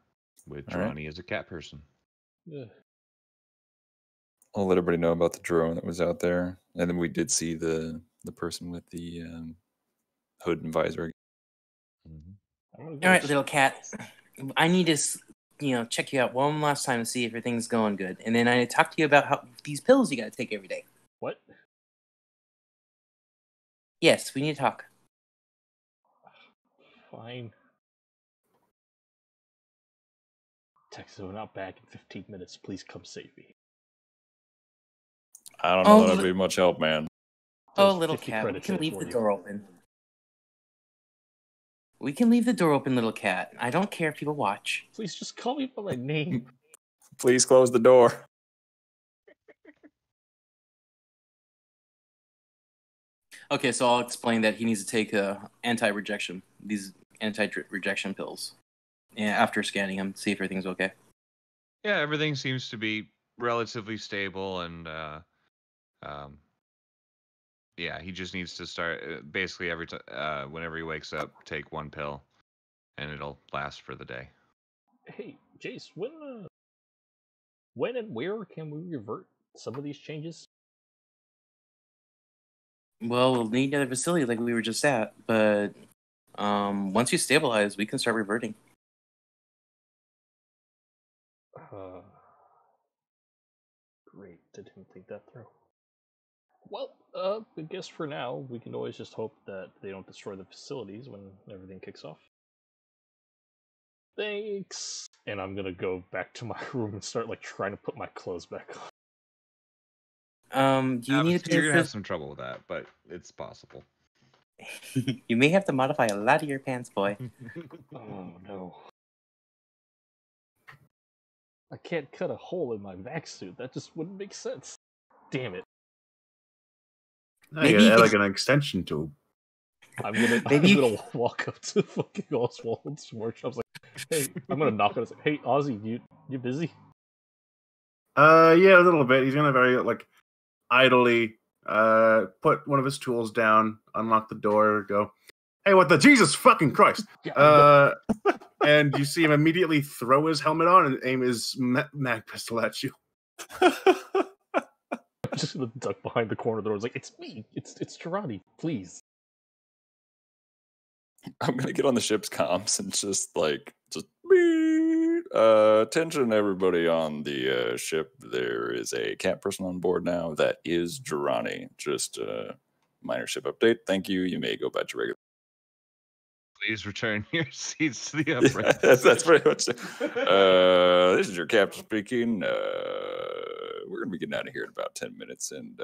Speaker 2: with Girani as a cat person.
Speaker 4: Yeah.
Speaker 1: I'll let everybody know about the drone that was out there, and then we did see the person with the hood and visor.
Speaker 3: All right, little cat. I need to, check you out one last time to see if everything's going good, and then I need to talk to you about how these pills you got to take every day.
Speaker 4: What?
Speaker 3: Yes, we need to talk.
Speaker 4: Fine. Texas, we're not back in 15 minutes. Please come save me.
Speaker 1: I don't know that'd be much help, man.
Speaker 3: Oh, little cat, we can leave the door open. We can leave the door open, little cat. I don't care if people watch.
Speaker 4: Please just call me by my name.
Speaker 1: Please close the door.
Speaker 3: Okay, so I'll explain that he needs to take these anti-rejection pills. Yeah, after scanning him, see if everything's okay.
Speaker 2: Yeah, everything seems to be relatively stable, and yeah, he just needs to start basically every time whenever he wakes up, take one pill, and it'll last for the day.
Speaker 4: Hey, Jace, when and where can we revert some of these changes?
Speaker 3: Well, we'll need another facility like we were just at, but once you stabilize, we can start reverting.
Speaker 4: Didn't think that through. Well, I guess for now, we can always just hope that they don't destroy the facilities when everything kicks off. Thanks! And I'm gonna go back to my room and start, trying to put my clothes back
Speaker 3: on. Do you need to pay
Speaker 2: You're
Speaker 3: for...
Speaker 2: gonna have some trouble with that, but it's possible.
Speaker 3: You may have to modify a lot of your pants, boy.
Speaker 4: Oh, no. I can't cut a hole in my vac suit. That just wouldn't make sense. Damn it.
Speaker 5: No, you gotta add like an extension tube.
Speaker 4: I'm gonna walk up to fucking Oswald's workshop. Hey, I'm gonna knock on it. Hey, Ozzy, you busy?
Speaker 5: Yeah, a little bit. He's gonna very idly put one of his tools down, unlock the door, go, "Hey, what the Jesus fucking Christ!" And you see him immediately throw his helmet on and aim his mag pistol at you.
Speaker 4: I'm just gonna duck behind the corner of the door. It's me. It's Girardi. Please.
Speaker 1: I'm gonna get on the ship's comms and just attention everybody on the ship. There is a camp person on board now. That is Girardi. Just a minor ship update. Thank you. You may go back to regular.
Speaker 2: Please return your seats to the upright.
Speaker 1: Yeah, that's pretty much it. This is your captain speaking. We're gonna be getting out of here in about 10 minutes, and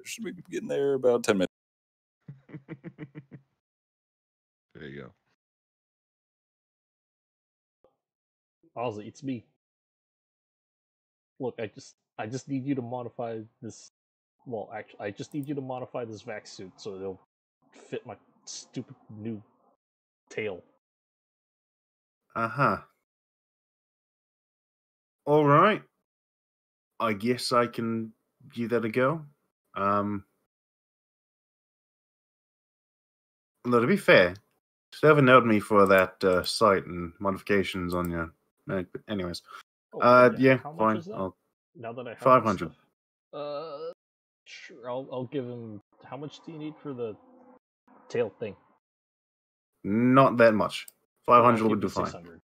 Speaker 1: should we be getting there about 10 minutes?
Speaker 2: There you go.
Speaker 4: Ozzy, it's me. Look, I just need you to modify this. Well, actually, I just need you to modify this vac suit so it'll fit my stupid new tail.
Speaker 5: Uh-huh. All right. I guess I can give that a go. Though to be fair, still haven't known me for that site and modifications on your. Anyways, yeah,
Speaker 4: How much
Speaker 5: fine.
Speaker 4: is that? Now that I have
Speaker 5: 500.
Speaker 4: Sure. I'll give him. How much do you need for the tail thing?
Speaker 5: Not that much. 500 would do fine.
Speaker 4: 600.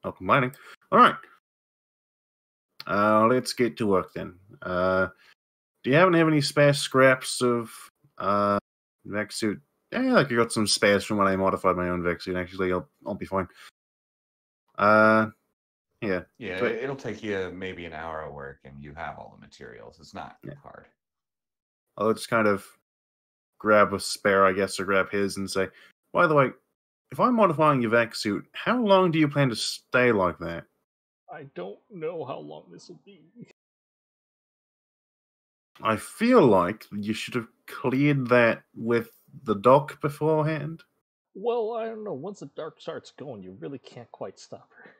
Speaker 5: Not combining. All right. Let's get to work then. Do you happen to have any spare scraps of vac suit? Yeah, I got some spares from when I modified my own vac suit. Actually, I'll be fine. Yeah.
Speaker 7: Yeah, it'll take you maybe an hour of work, and you have all the materials. It's not hard.
Speaker 5: I'll just kind of grab a spare, I guess, or grab his and say, by the way, if I'm modifying your vac suit, how long do you plan to stay like that?
Speaker 4: I don't know how long this will be.
Speaker 5: I feel like you should have cleared that with the doc beforehand.
Speaker 4: Well, I don't know. Once the dark starts going, you really can't quite stop her.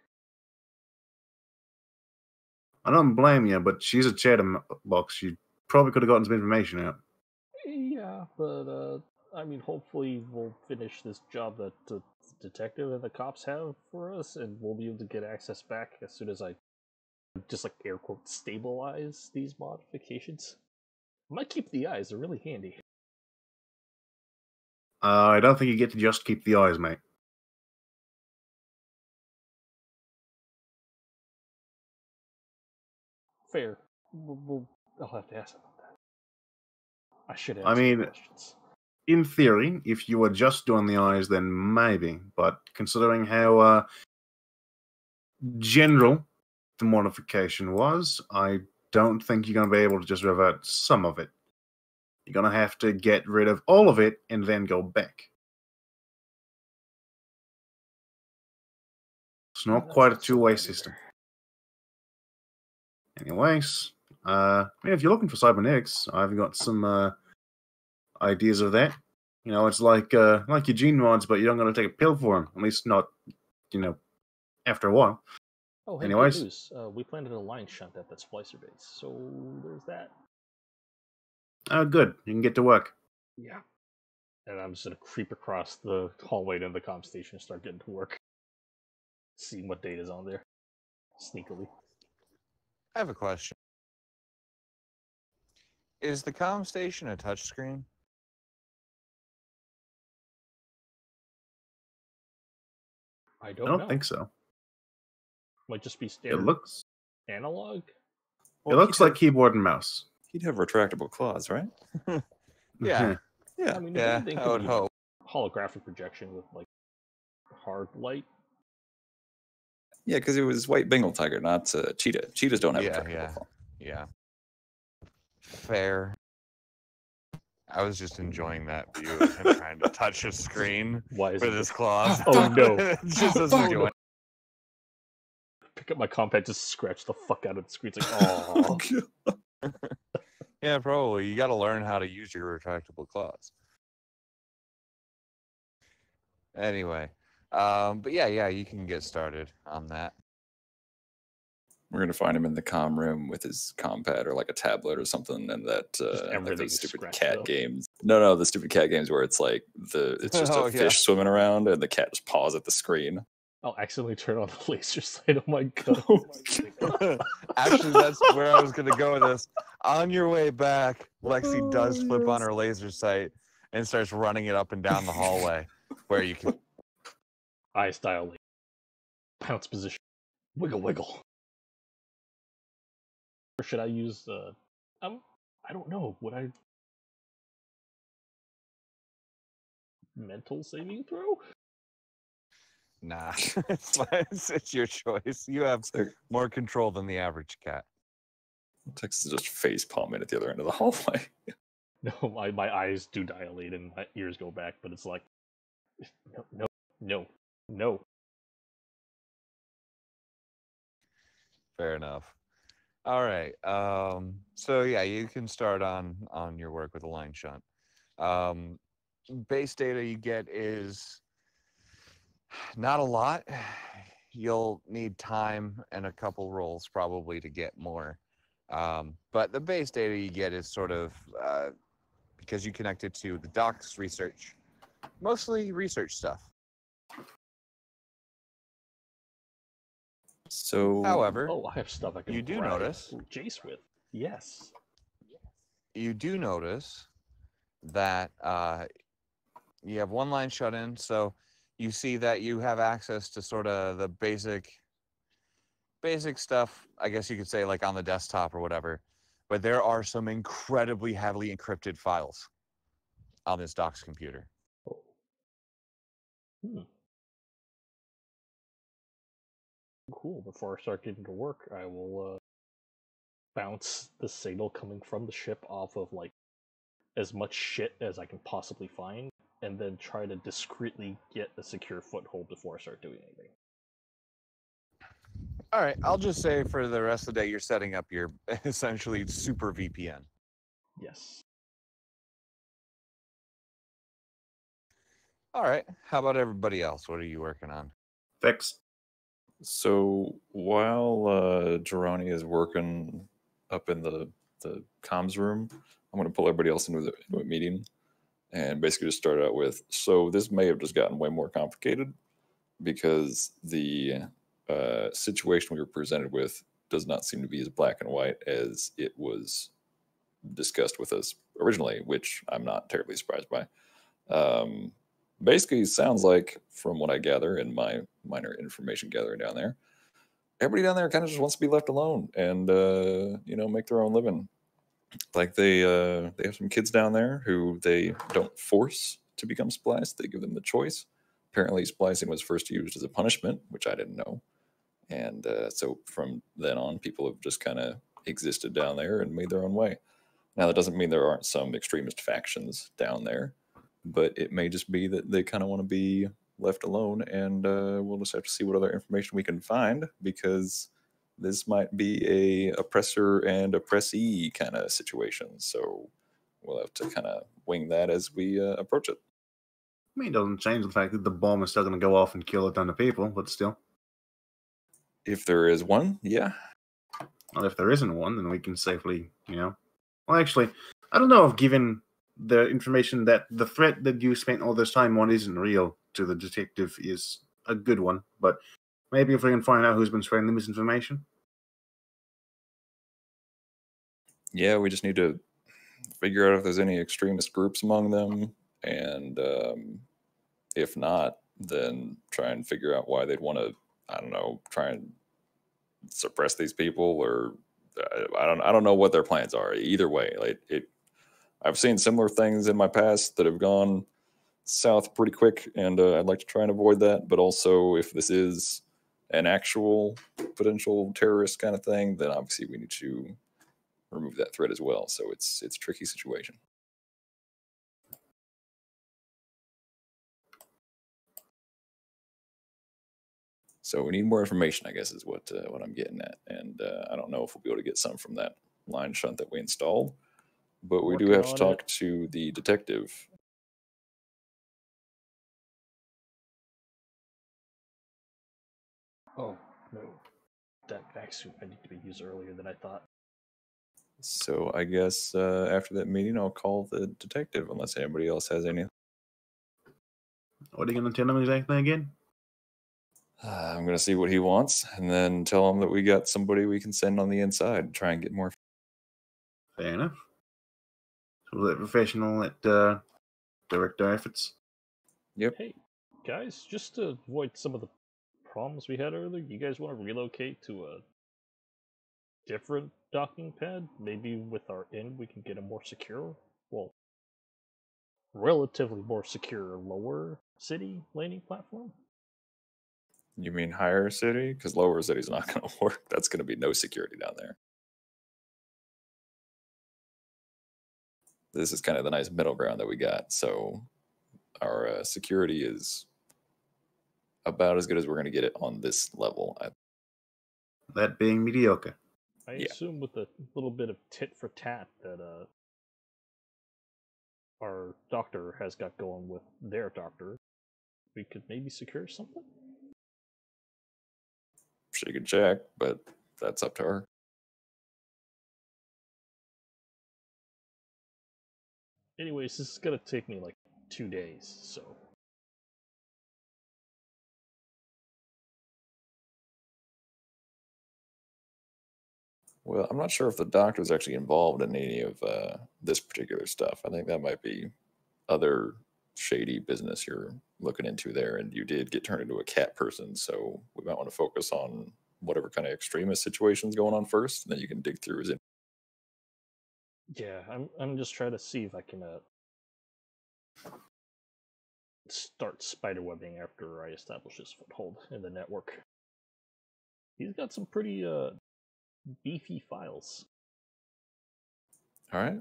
Speaker 5: I don't blame you, but she's a chatterbox. She probably could have gotten some information out.
Speaker 4: Yeah, but I mean, hopefully we'll finish this job that the detective and the cops have for us, and we'll be able to get access back as soon as I just air quote stabilize these modifications. I might keep the eyes; they're really handy.
Speaker 5: I don't think you get to just keep the eyes, mate.
Speaker 4: Fair. I'll have to ask about that. I should ask questions.
Speaker 5: In theory, if you were just doing the eyes, then maybe. But considering how general the modification was, I don't think you're going to be able to just revert some of it. You're going to have to get rid of all of it and then go back. It's not quite a two-way system. Anyways, if you're looking for cybernetics, I've got some ideas of that. It's like your gene mods, but you don't got to take a pill for them. At least not, after a while.
Speaker 4: Oh, hey,
Speaker 5: anyways,
Speaker 4: good news. We planted a line shunt at that splicer base, so there's that.
Speaker 5: Oh, good. You can get to work.
Speaker 4: Yeah. And I'm just gonna creep across the hallway to the comm station and start getting to work. Seeing what data's on there. Sneakily.
Speaker 2: I have a question. Is the comm station a touchscreen?
Speaker 4: I don't know.
Speaker 5: think so.
Speaker 4: Might just be standard
Speaker 5: It looks
Speaker 4: analog.
Speaker 5: It looks like keyboard and mouse.
Speaker 1: He'd have retractable claws, right?
Speaker 2: Yeah.
Speaker 1: Yeah.
Speaker 4: I mean,
Speaker 2: Yeah,
Speaker 4: they
Speaker 2: I
Speaker 4: could
Speaker 2: would
Speaker 4: be
Speaker 2: hope.
Speaker 4: holographic projection with like hard light.
Speaker 1: Yeah, because it was white Bengal tiger, not cheetah. Cheetahs don't have retractable claws.
Speaker 2: Yeah. Fair. I was just enjoying that view of him trying to touch his screen
Speaker 4: Why is
Speaker 2: with
Speaker 4: it
Speaker 2: his claws.
Speaker 4: Oh no!
Speaker 2: Just doesn't do it.
Speaker 4: Pick up my compact, just scratch the fuck out of the screen. It's like, oh.
Speaker 2: Yeah, probably. You got to learn how to use your retractable claws. Anyway, but yeah, you can get started on that.
Speaker 1: We're gonna find him in the comm room with his compad or like a tablet or something, and that like those stupid cat games. No, the stupid cat games where it's like it's just a fish swimming around and the cat just paws at the screen.
Speaker 4: I'll accidentally turn on the laser sight. Oh my god!
Speaker 2: Actually, that's where I was gonna go with this. On your way back, Lexi does flip on her laser sight and starts running it up and down the hallway, where you can
Speaker 4: eyes dilate, pounce position, wiggle. Or should I use I don't know. Would I mental saving throw?
Speaker 2: Nah, it's your choice. You have more control than the average cat.
Speaker 1: Texas is just face palming at the other end of the hallway.
Speaker 4: No, my eyes do dilate and my ears go back, but it's like, no.
Speaker 2: Fair enough. All right. So yeah, you can start on your work with a line shunt. Base data you get is not a lot. You'll need time and a couple rolls probably to get more. But the base data you get is sort of because you connect it to the doc's research, mostly research stuff.
Speaker 1: So,
Speaker 2: however,
Speaker 4: I have stuff I can.
Speaker 2: You do notice
Speaker 4: Jace with. Yes.
Speaker 2: You do notice that you have one line shut in, so you see that you have access to sort of the basic stuff, I guess you could say, like on the desktop or whatever. But there are some incredibly heavily encrypted files on this doc's computer.
Speaker 4: Cool. Before I start getting to work, I will bounce the signal coming from the ship off of like as much shit as I can possibly find, and then try to discreetly get a secure foothold before I start doing anything.
Speaker 2: All right, I'll just say for the rest of the day, you're setting up your essentially super VPN.
Speaker 4: Yes.
Speaker 2: All right, how about everybody else? What are you working on?
Speaker 5: Fixed.
Speaker 1: So while Geroni is working up in the comms room, I'm going to pull everybody else into a meeting and basically just start out with, so this may have just gotten way more complicated because the situation we were presented with does not seem to be as black and white as it was discussed with us originally, which I'm not terribly surprised by. Basically, sounds like, from what I gather in my minor information gathering down there, everybody down there kind of just wants to be left alone and make their own living. Like they have some kids down there who they don't force to become spliced; they give them the choice. Apparently, splicing was first used as a punishment, which I didn't know, and so from then on, people have just kind of existed down there and made their own way. Now, that doesn't mean there aren't some extremist factions down there, but it may just be that they kind of want to be left alone, and we'll just have to see what other information we can find, because this might be a oppressor and oppressee kind of situation. So we'll have to kind of wing that as we approach it.
Speaker 5: I mean, it doesn't change the fact that the bomb is still going to go off and kill a ton of people, but still.
Speaker 1: If there is one, yeah.
Speaker 5: Well, if there isn't one, then we can safely, Well, actually, I don't know if given the information that the threat that you spent all this time on isn't real to the detective is a good one, but maybe if we can find out who's been spreading the misinformation.
Speaker 1: Yeah, we just need to figure out if there's any extremist groups among them, and if not, then try and figure out why they'd want to, I don't know, try and suppress these people or I don't know what their plans are. Either way, I've seen similar things in my past that have gone south pretty quick, and I'd like to try and avoid that. But also, if this is an actual potential terrorist kind of thing, then obviously we need to remove that threat as well. So it's a tricky situation. So we need more information, I guess, is what I'm getting at. And I don't know if we'll be able to get some from that line shunt that we installed, but we do have to talk to the detective.
Speaker 4: Oh, no. That vaccine I need to be used earlier than I thought.
Speaker 1: So I guess after that meeting, I'll call the detective unless anybody else has any.
Speaker 5: What are you going to tell him exactly again?
Speaker 1: I'm going to see what he wants and then tell him that we got somebody we can send on the inside and try and get more.
Speaker 5: Fair enough. So that professional at direct our efforts.
Speaker 1: Yep.
Speaker 4: Hey, guys, just to avoid some of the problems we had earlier, you guys want to relocate to a different docking pad? Maybe with our inn we can get a more secure, well, relatively more secure lower city landing platform?
Speaker 1: You mean higher city? Because lower city's not going to work. That's going to be no security down there. This is kind of the nice middle ground that we got. So our security is about as good as we're going to get it on this level.
Speaker 5: That being mediocre.
Speaker 4: I assume with a little bit of tit for tat that our doctor has got going with their doctor, we could maybe secure something?
Speaker 1: She could check, but that's up to her.
Speaker 4: Anyways, this is gonna take me like 2 days, so.
Speaker 1: Well, I'm not sure if the doctor's actually involved in any of this particular stuff. I think that might be other shady business you're looking into there, and you did get turned into a cat person, so we might want to focus on whatever kind of extremist situation's going on first, and then you can dig through his.
Speaker 4: Yeah, I'm just trying to see if I can start spiderwebbing after I establish his foothold in the network. He's got some pretty beefy files.
Speaker 1: All right.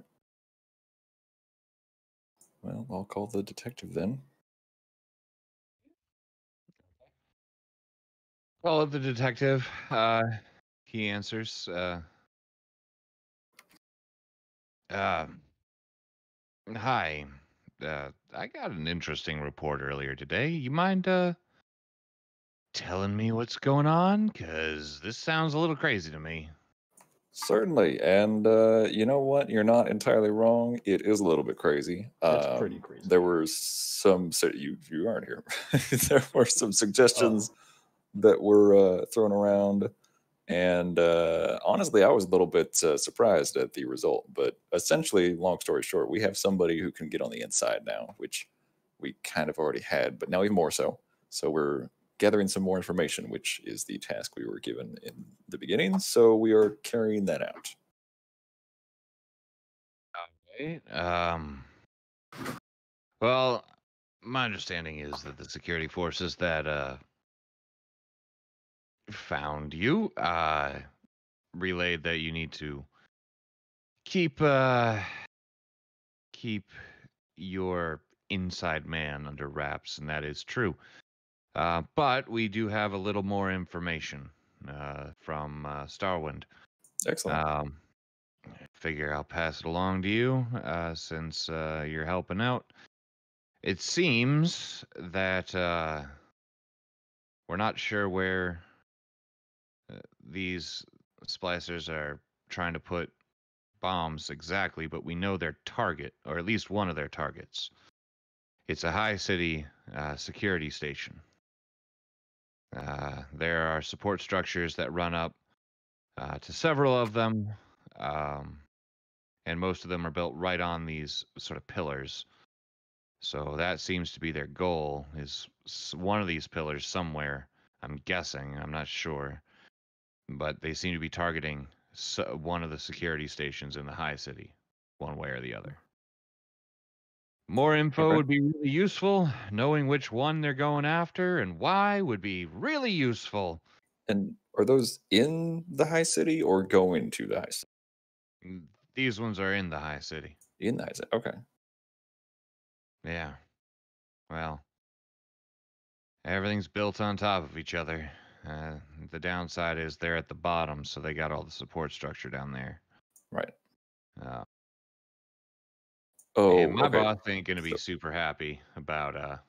Speaker 1: Well, I'll call the detective then.
Speaker 2: Call up the detective. He answers. Hi. I got an interesting report earlier today. You mind telling me what's going on? 'Cause this sounds a little crazy to me.
Speaker 1: Certainly, and you know what? You're not entirely wrong. It is a little bit crazy.
Speaker 4: It's pretty crazy.
Speaker 1: There were some. So you aren't here. There were some suggestions that were thrown around, and honestly, I was a little bit surprised at the result. But essentially, long story short, we have somebody who can get on the inside now, which we kind of already had, but now even more so. So we're gathering some more information, which is the task we were given in the beginning. So we are carrying that out.
Speaker 2: Okay. Well, my understanding is that the security forces that found you relayed that you need to keep your inside man under wraps, and that is true. But we do have a little more information from Starwind.
Speaker 1: Excellent.
Speaker 2: Figure I'll pass it along to you since you're helping out. It seems that we're not sure where these splicers are trying to put bombs exactly, but we know their target, or at least one of their targets. It's a high city security station. There are support structures that run up to several of them, and most of them are built right on these sort of pillars. So that seems to be their goal, is one of these pillars somewhere. I'm guessing, I'm not sure. But they seem to be targeting one of the security stations in the high city, one way or the other. More info would be really useful. Knowing which one they're going after and why would be really useful.
Speaker 1: And are those in the high city or going to the high city?
Speaker 2: These ones are in the high city.
Speaker 1: In the high city, okay.
Speaker 2: Yeah. Well, everything's built on top of each other. The downside is they're at the bottom, so they got all the support structure down there.
Speaker 1: Right.
Speaker 2: And my
Speaker 1: okay.
Speaker 2: boss ain't gonna be super happy about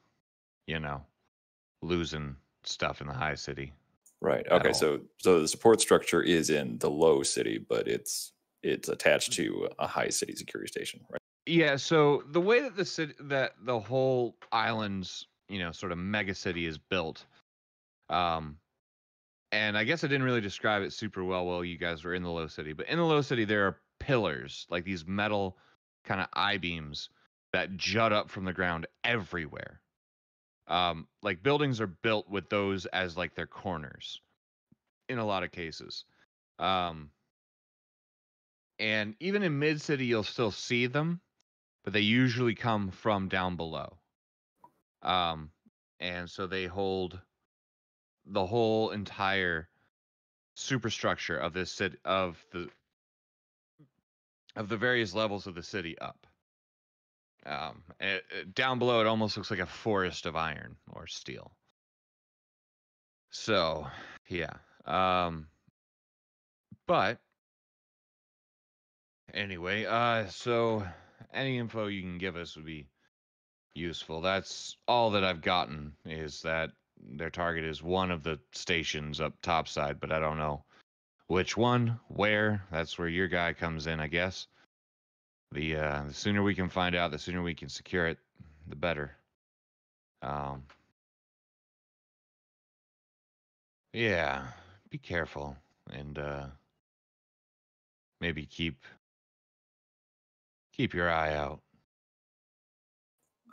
Speaker 2: losing stuff in the high city.
Speaker 1: Right. Okay. So the support structure is in the low city, but it's attached to a high city security station, right?
Speaker 2: Yeah. So the way that the whole island's sort of mega city is built, and I guess I didn't really describe it super well while you guys were in the low city, but in the low city there are pillars, like these metal kind of I-beams that jut up from the ground everywhere. Like buildings are built with those as like their corners in a lot of cases. And even in mid city you'll still see them, but they usually come from down below. And so they hold the whole entire superstructure of this city, of the various levels of the city up. Down below, it almost looks like a forest of iron or steel. So, yeah. But anyway, so any info you can give us would be useful. That's all that I've gotten, is that their target is one of the stations up topside, but I don't know which one, where. That's where your guy comes in, I guess. The sooner we can find out, the sooner we can secure it, the better. Yeah, be careful and maybe keep your eye out.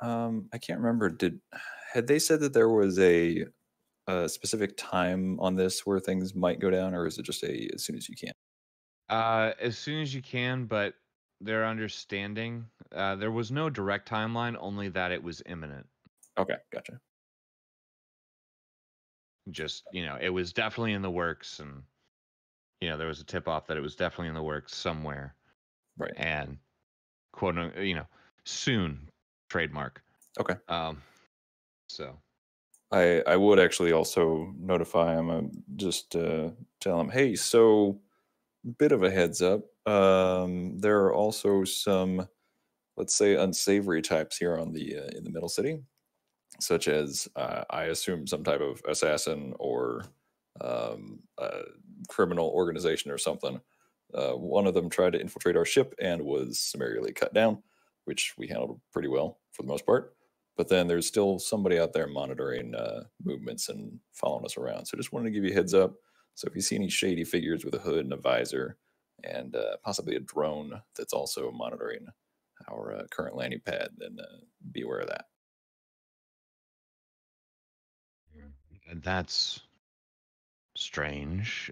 Speaker 1: I can't remember. Had they said that there was a specific time on this where things might go down, or is it just as soon as you can?
Speaker 2: As soon as you can, but their understanding, there was no direct timeline, only that it was imminent.
Speaker 1: Okay, gotcha.
Speaker 2: Just, it was definitely in the works, and there was a tip off that it was definitely in the works somewhere.
Speaker 1: Right.
Speaker 2: And quote, soon, trademark.
Speaker 1: Okay.
Speaker 2: So
Speaker 1: I would actually also notify him, just tell him, hey, so bit of a heads up. There are also some, let's say, unsavory types here on the in the middle city, such as I assume some type of assassin or criminal organization or something. One of them tried to infiltrate our ship and was summarily cut down, which we handled pretty well for the most part. But then there's still somebody out there monitoring movements and following us around. So just wanted to give you a heads up. So if you see any shady figures with a hood and a visor and possibly a drone that's also monitoring our current landing pad, then be aware of that.
Speaker 2: That's strange.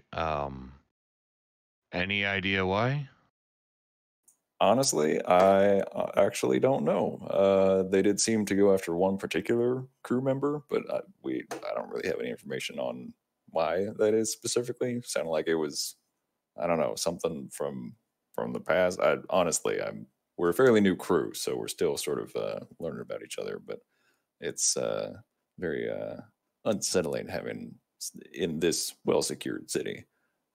Speaker 2: Any idea why?
Speaker 1: Honestly, I actually don't know. They did seem to go after one particular crew member, but I don't really have any information on why that is specifically. Sounded like it was, I don't know, something from the past. We're a fairly new crew, so we're still sort of learning about each other. But it's very unsettling having in this well-secured city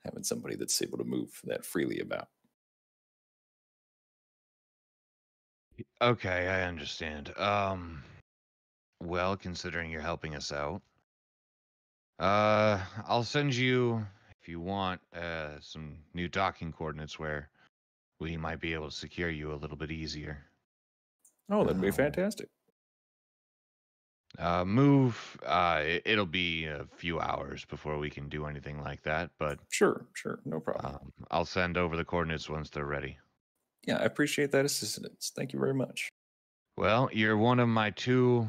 Speaker 1: having somebody that's able to move that freely about.
Speaker 2: Okay, I understand. Well, considering you're helping us out, I'll send you, if you want, some new docking coordinates where we might be able to secure you a little bit easier.
Speaker 1: Oh, that'd be fantastic.
Speaker 2: It'll be a few hours before we can do anything like that, but
Speaker 1: Sure, no problem.
Speaker 2: I'll send over the coordinates once they're ready.
Speaker 1: Yeah, I appreciate that assistance. Thank you very much.
Speaker 2: Well, you're one of my two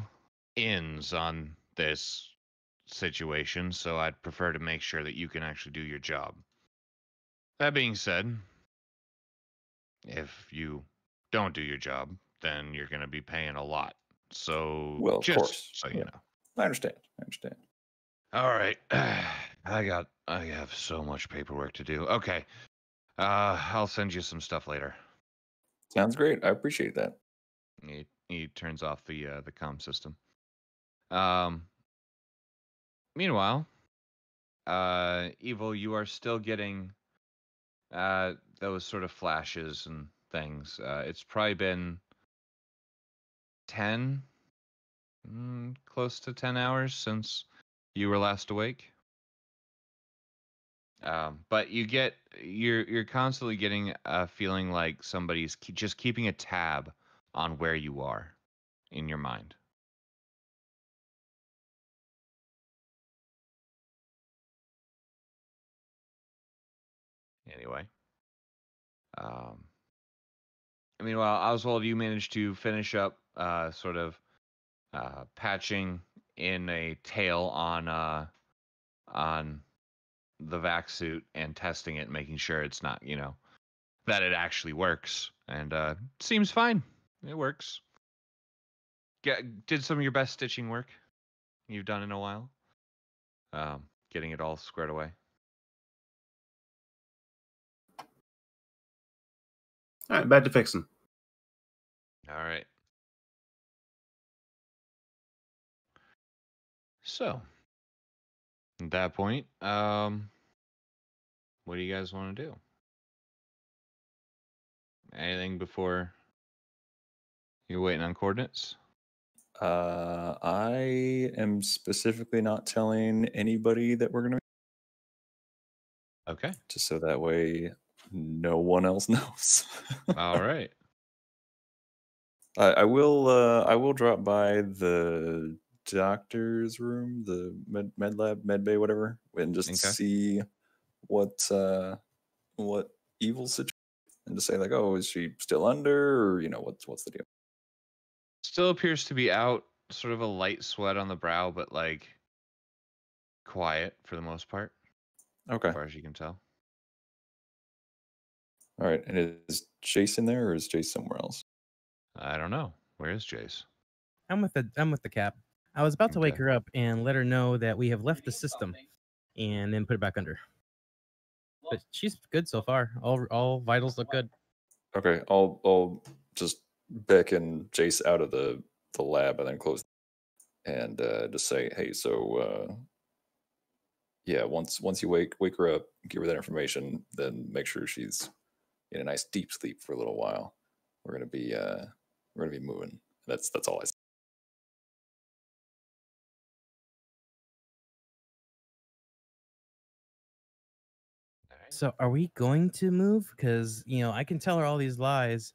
Speaker 2: ins on this situation, so I'd prefer to make sure that you can actually do your job. That being said, if you don't do your job, then you're going to be paying a lot. So,
Speaker 1: Well, of
Speaker 2: just
Speaker 1: course.
Speaker 2: so you know.
Speaker 1: I understand.
Speaker 2: All right. I have so much paperwork to do. Okay. I'll send you some stuff later.
Speaker 1: Sounds great. I appreciate that.
Speaker 2: He turns off the comm system. Meanwhile, Evil, you are still getting those sort of flashes and things. It's probably been 10, close to 10 hours since you were last awake. But you're constantly getting a feeling like somebody's just keeping a tab on where you are in your mind. Anyway, meanwhile, Oswald, you managed to finish up sort of patching in a tail on the vac suit and testing it, making sure it's not, that it actually works. And seems fine. It works. Did some of your best stitching work you've done in a while. Getting it all squared away.
Speaker 5: All right, back to fixing.
Speaker 2: All right. So, at that point, what do you guys want to do? Anything before you're waiting on coordinates?
Speaker 1: I am specifically not telling anybody that we're going to.
Speaker 2: Okay.
Speaker 1: Just so that way no one else knows.
Speaker 2: All right.
Speaker 1: I will drop by the doctor's room, the med lab, med bay, whatever, and just see what evil situation, and to say like, oh, is she still under, or what's the deal?
Speaker 2: Still appears to be out, sort of a light sweat on the brow, but like quiet for the most part.
Speaker 1: Okay.
Speaker 2: As far as you can tell.
Speaker 1: All right. And is Jace in there, or is Jace somewhere else?
Speaker 2: I don't know. Where is Jace?
Speaker 6: I'm with the cap. I was about to wake her up and let her know that we have left the system, and then put it back under. But she's good so far. All vitals look good.
Speaker 1: Okay. I'll just beckon Jace out of the lab and then close, and just say, hey, so yeah, once you wake her up, give her that information, then make sure she's in a nice deep sleep for a little while. We're gonna be moving. That's all I say.
Speaker 6: So are we going to move? Because I can tell her all these lies,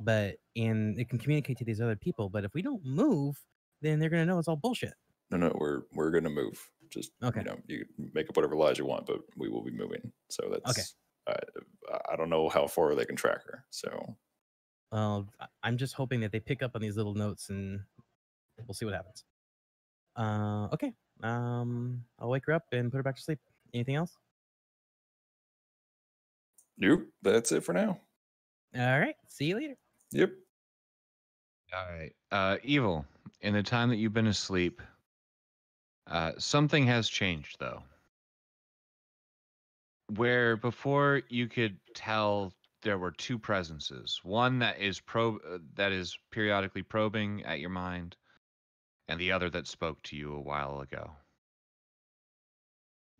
Speaker 6: and it can communicate to these other people. But if we don't move, then they're gonna know it's all bullshit.
Speaker 1: No, we're gonna move. Just
Speaker 6: okay.
Speaker 1: You make up whatever lies you want, but we will be moving. So that's
Speaker 6: okay.
Speaker 1: I don't know how far they can track her. So,
Speaker 6: I'm just hoping that they pick up on these little notes, and we'll see what happens. Okay. I'll wake her up and put her back to sleep. Anything else?
Speaker 1: Nope. That's it for now.
Speaker 6: All right. See you later.
Speaker 1: Yep.
Speaker 2: All right. Evil, in the time that you've been asleep, something has changed, though. Where before you could tell there were two presences, one that is periodically probing at your mind, and the other that spoke to you a while ago.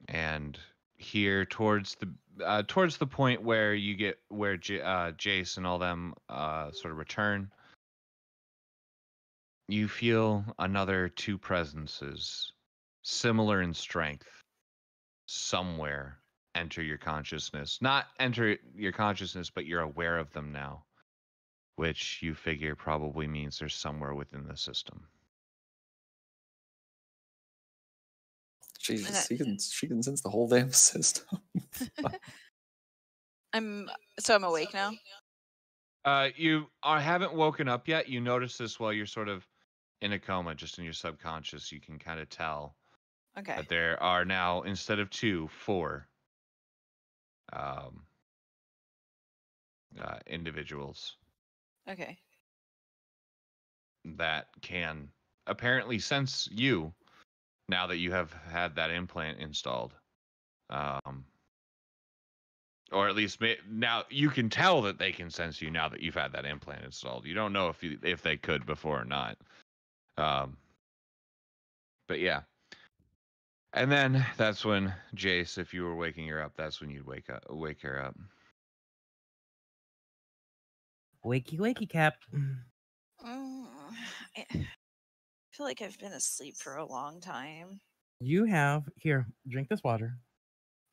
Speaker 2: And here towards the point where you get where Jace and all them sort of return, you feel another two presences, similar in strength, somewhere enter your consciousness. Not enter your consciousness, but you're aware of them now, which you figure probably means they're somewhere within the system.
Speaker 1: Jesus, she can sense the whole damn system.
Speaker 8: I'm awake now.
Speaker 2: You haven't woken up yet. You notice this while you're sort of in a coma, just in your subconscious. You can kind of tell that there are now, instead of 2, 4 individuals
Speaker 8: Okay.
Speaker 2: that can apparently sense you now that you have had that implant installed. Or at least now you can tell that they can sense you now that you've had that implant installed. You don't know if they could before or not. But yeah. And then that's when Jace, if you were waking her up, that's when you'd wake her up.
Speaker 6: Wakey, wakey, Cap.
Speaker 8: I feel like I've been asleep for a long time.
Speaker 6: You have here. Drink this water.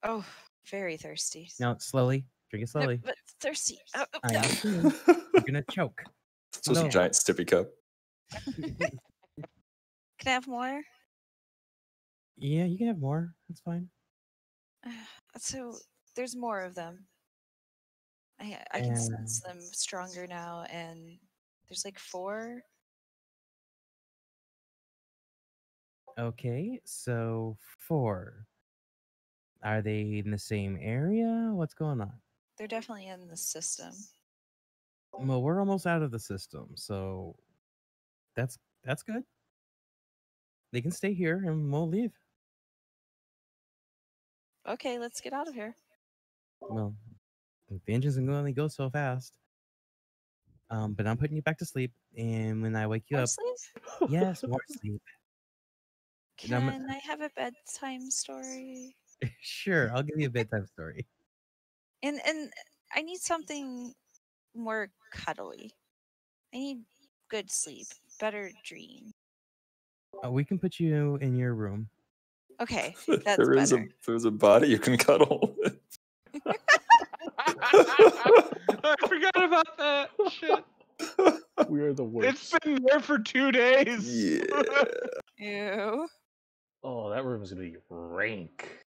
Speaker 8: Oh, very thirsty.
Speaker 6: Now slowly. Drink it
Speaker 8: No,
Speaker 6: slowly.
Speaker 8: but thirsty. Oh,
Speaker 6: I
Speaker 8: no.
Speaker 6: understand. You're gonna choke.
Speaker 1: It's just a giant sippy cup.
Speaker 8: Can I have more?
Speaker 6: Yeah, you can have more. That's fine.
Speaker 8: So there's more of them. I can sense them stronger now, and there's like 4.
Speaker 6: Okay, so 4. Are they in the same area? What's going on?
Speaker 8: They're definitely in the system.
Speaker 6: Well, we're almost out of the system, so that's good. They can stay here, and we'll leave.
Speaker 8: Okay, let's get out of here.
Speaker 6: Well, the engines can only go so fast. But I'm putting you back to sleep, and when I wake you
Speaker 8: More
Speaker 6: up,
Speaker 8: sleep?
Speaker 6: yes, more sleep.
Speaker 8: Can I have a bedtime story?
Speaker 6: Sure, I'll give you a bedtime story.
Speaker 8: And I need something more cuddly. I need good sleep, better dream.
Speaker 6: We can put you in your room.
Speaker 8: Okay, that's better.
Speaker 1: There's a body you can cuddle with.
Speaker 2: I forgot about that shit.
Speaker 4: We are the worst.
Speaker 2: It's been there for 2 days.
Speaker 1: Yeah.
Speaker 8: Ew.
Speaker 4: Oh, that room is gonna be rank.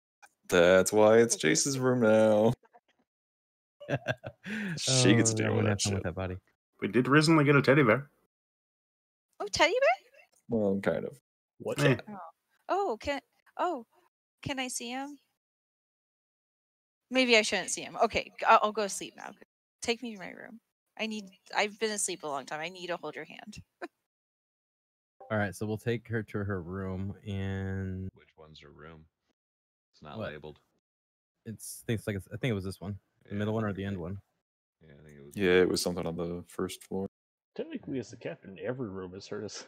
Speaker 1: That's why it's Jace's room now. She gets to deal
Speaker 6: I'm
Speaker 1: with
Speaker 6: gonna
Speaker 1: that
Speaker 6: have fun
Speaker 1: shit.
Speaker 6: with that body.
Speaker 5: We did recently get a teddy bear.
Speaker 8: Oh, teddy bear?
Speaker 1: Well, kind of.
Speaker 4: What?
Speaker 5: Eh.
Speaker 8: Can I see him? Maybe I shouldn't see him. Okay, I'll go sleep now. Take me to my room. I've been asleep a long time. I need to hold your hand.
Speaker 6: All right, so we'll take her to her room, and
Speaker 2: Which one's her room? It's not
Speaker 6: What?
Speaker 2: labeled.
Speaker 6: I think it was this one, the middle one or the end one.
Speaker 2: Yeah, I think it was.
Speaker 1: Yeah, it was something on the first floor.
Speaker 4: Technically, as the captain, every room is hers.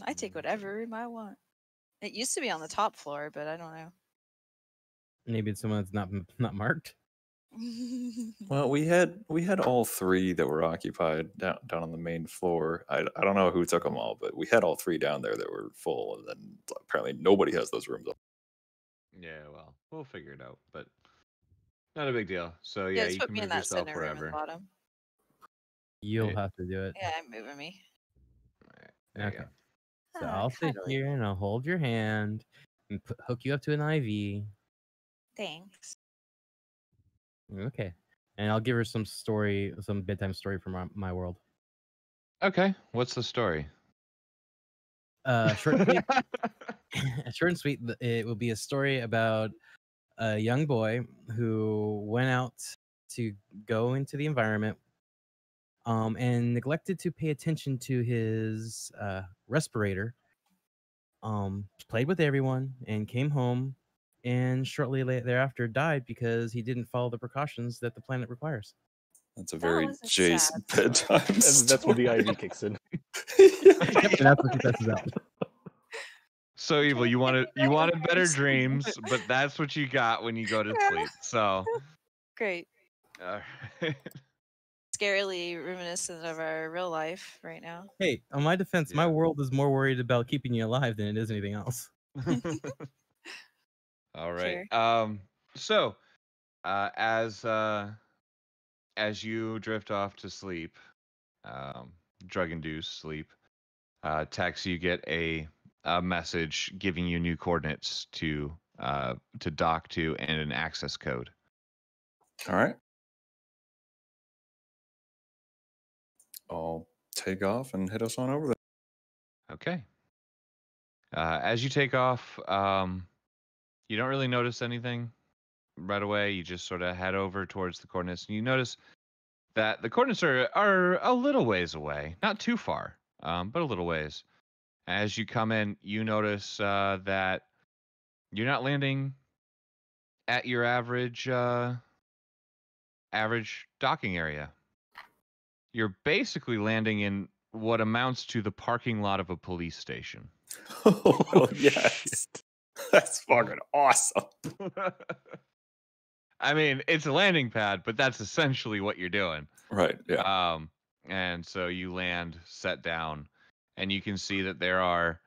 Speaker 8: I take whatever room I want. It used to be on the top floor, but I don't know.
Speaker 6: Maybe it's someone that's not marked.
Speaker 1: Well, we had all 3 that were occupied down on the main floor. I don't know who took them all, but we had all 3 down there that were full, and then apparently nobody has those rooms up.
Speaker 2: Yeah, well, we'll figure it out, but not a big deal. So
Speaker 8: Yeah,
Speaker 2: yeah,
Speaker 8: just
Speaker 2: you
Speaker 8: put
Speaker 2: can
Speaker 8: me in
Speaker 2: move
Speaker 8: that
Speaker 2: yourself
Speaker 8: center room at the
Speaker 2: wherever.
Speaker 8: bottom.
Speaker 6: You'll
Speaker 2: Yeah.
Speaker 6: have to do it.
Speaker 8: Yeah, I'm moving me.
Speaker 2: There you
Speaker 6: Okay.
Speaker 2: go.
Speaker 6: So I'll sit
Speaker 8: cuddly.
Speaker 6: here and I'll hold your hand and hook you up to an IV.
Speaker 8: Thanks.
Speaker 6: Okay. And I'll give her some bedtime story from my world.
Speaker 2: Okay, what's the story?
Speaker 6: Short and sweet. Short and sweet. It will be a story about a young boy who went out to go into the environment, and neglected to pay attention to his respirator. Played with everyone and came home, and shortly thereafter died because he didn't follow the precautions that the planet requires.
Speaker 1: That's a
Speaker 8: That
Speaker 1: very
Speaker 8: was a
Speaker 1: Jace
Speaker 8: sad
Speaker 1: bedtime
Speaker 4: And that's when the
Speaker 1: story.
Speaker 4: IV kicks in.
Speaker 6: Yep, and that's what he passes out.
Speaker 2: So evil. You
Speaker 8: Give me
Speaker 2: wanted better
Speaker 8: nightmares.
Speaker 2: dreams, but that's what you got when you go to sleep. So,
Speaker 8: Great.
Speaker 2: right.
Speaker 8: Scarily reminiscent of our real life right now.
Speaker 6: Hey, on my defense, my
Speaker 2: Yeah.
Speaker 6: world is more worried about keeping you alive than it is anything else.
Speaker 2: All right.
Speaker 8: Sure.
Speaker 2: So, as you drift off to sleep, drug-induced sleep, Tex, you get a message giving you new coordinates to dock to and an access code.
Speaker 1: All right. I'll take off and head us on over there.
Speaker 2: Okay. As you take off, you don't really notice anything right away. You just sort of head over towards the coordinates, and you notice that the coordinates are a little ways away, not too far, but a little ways. As you come in, you notice that you're not landing at your average docking area. You're basically landing in what amounts to the parking lot of a police station.
Speaker 1: Oh, yes. That's fucking awesome.
Speaker 2: I mean, it's a landing pad, but that's essentially what you're doing.
Speaker 1: Right, yeah.
Speaker 2: And so you land, set down, and you can see that there are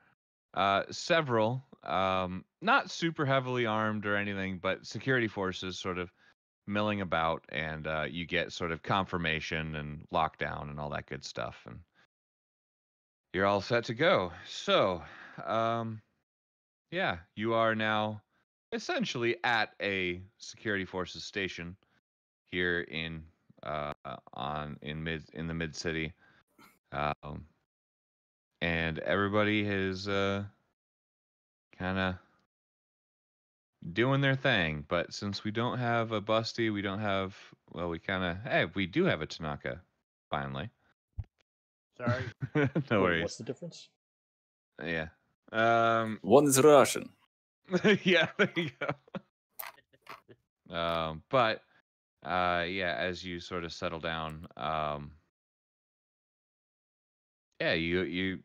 Speaker 2: several, not super heavily armed or anything, but security forces sort of milling about, and you get sort of confirmation and lockdown and all that good stuff, and you're all set to go. So, yeah, you are now essentially at a security forces station here in the mid city, and everybody is kind of doing their thing. But since we don't have a Busty, we don't have, well, we do have a Tanaka, finally.
Speaker 9: Sorry.
Speaker 2: No
Speaker 4: Wait,
Speaker 2: worries.
Speaker 4: what's the difference?
Speaker 2: Yeah.
Speaker 1: One's Russian.
Speaker 2: Yeah, there you go. But yeah, as you sort of settle down, yeah, you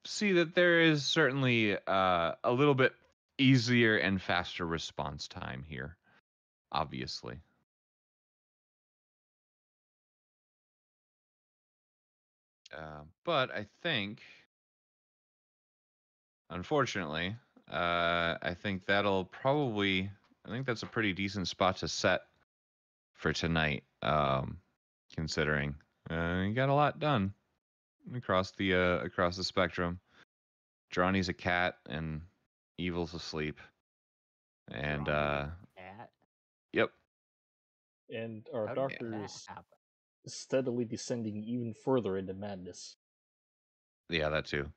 Speaker 2: see that there is certainly a little bit easier and faster response time here, obviously. But I think, unfortunately, I think that's a pretty decent spot to set for tonight, considering you got a lot done across the spectrum. Drawny's a cat and Evil's asleep. And
Speaker 9: Cat?
Speaker 2: yep.
Speaker 4: And our
Speaker 9: How did
Speaker 4: doctor
Speaker 9: that
Speaker 4: is
Speaker 9: happen?
Speaker 4: steadily descending even further into madness.
Speaker 2: Yeah, that too.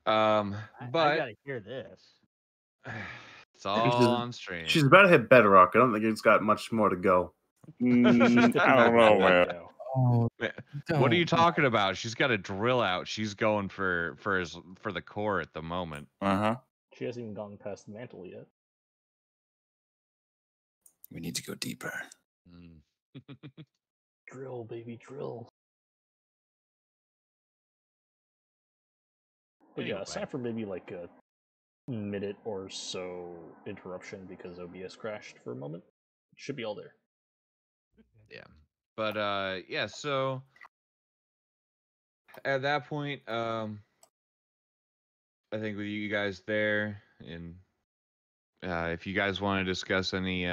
Speaker 9: I
Speaker 2: But
Speaker 9: gotta hear this.
Speaker 2: it's all on stream.
Speaker 5: She's about to hit bedrock. I don't think it's got much more to go.
Speaker 1: I don't know, man.
Speaker 4: Now.
Speaker 6: Oh,
Speaker 2: What are you
Speaker 6: don't.
Speaker 2: talking about? She's got a drill out. She's going for the core at the moment.
Speaker 1: Uh-huh.
Speaker 4: She hasn't even gone past the mantle yet.
Speaker 1: We need to go deeper.
Speaker 4: Drill, baby, drill. But
Speaker 9: Anyway.
Speaker 4: yeah, aside from maybe like a minute or so interruption because OBS crashed for a moment, it should be all there.
Speaker 2: Yeah. But yeah, so at that point, I think with you guys there, and if you guys want to discuss any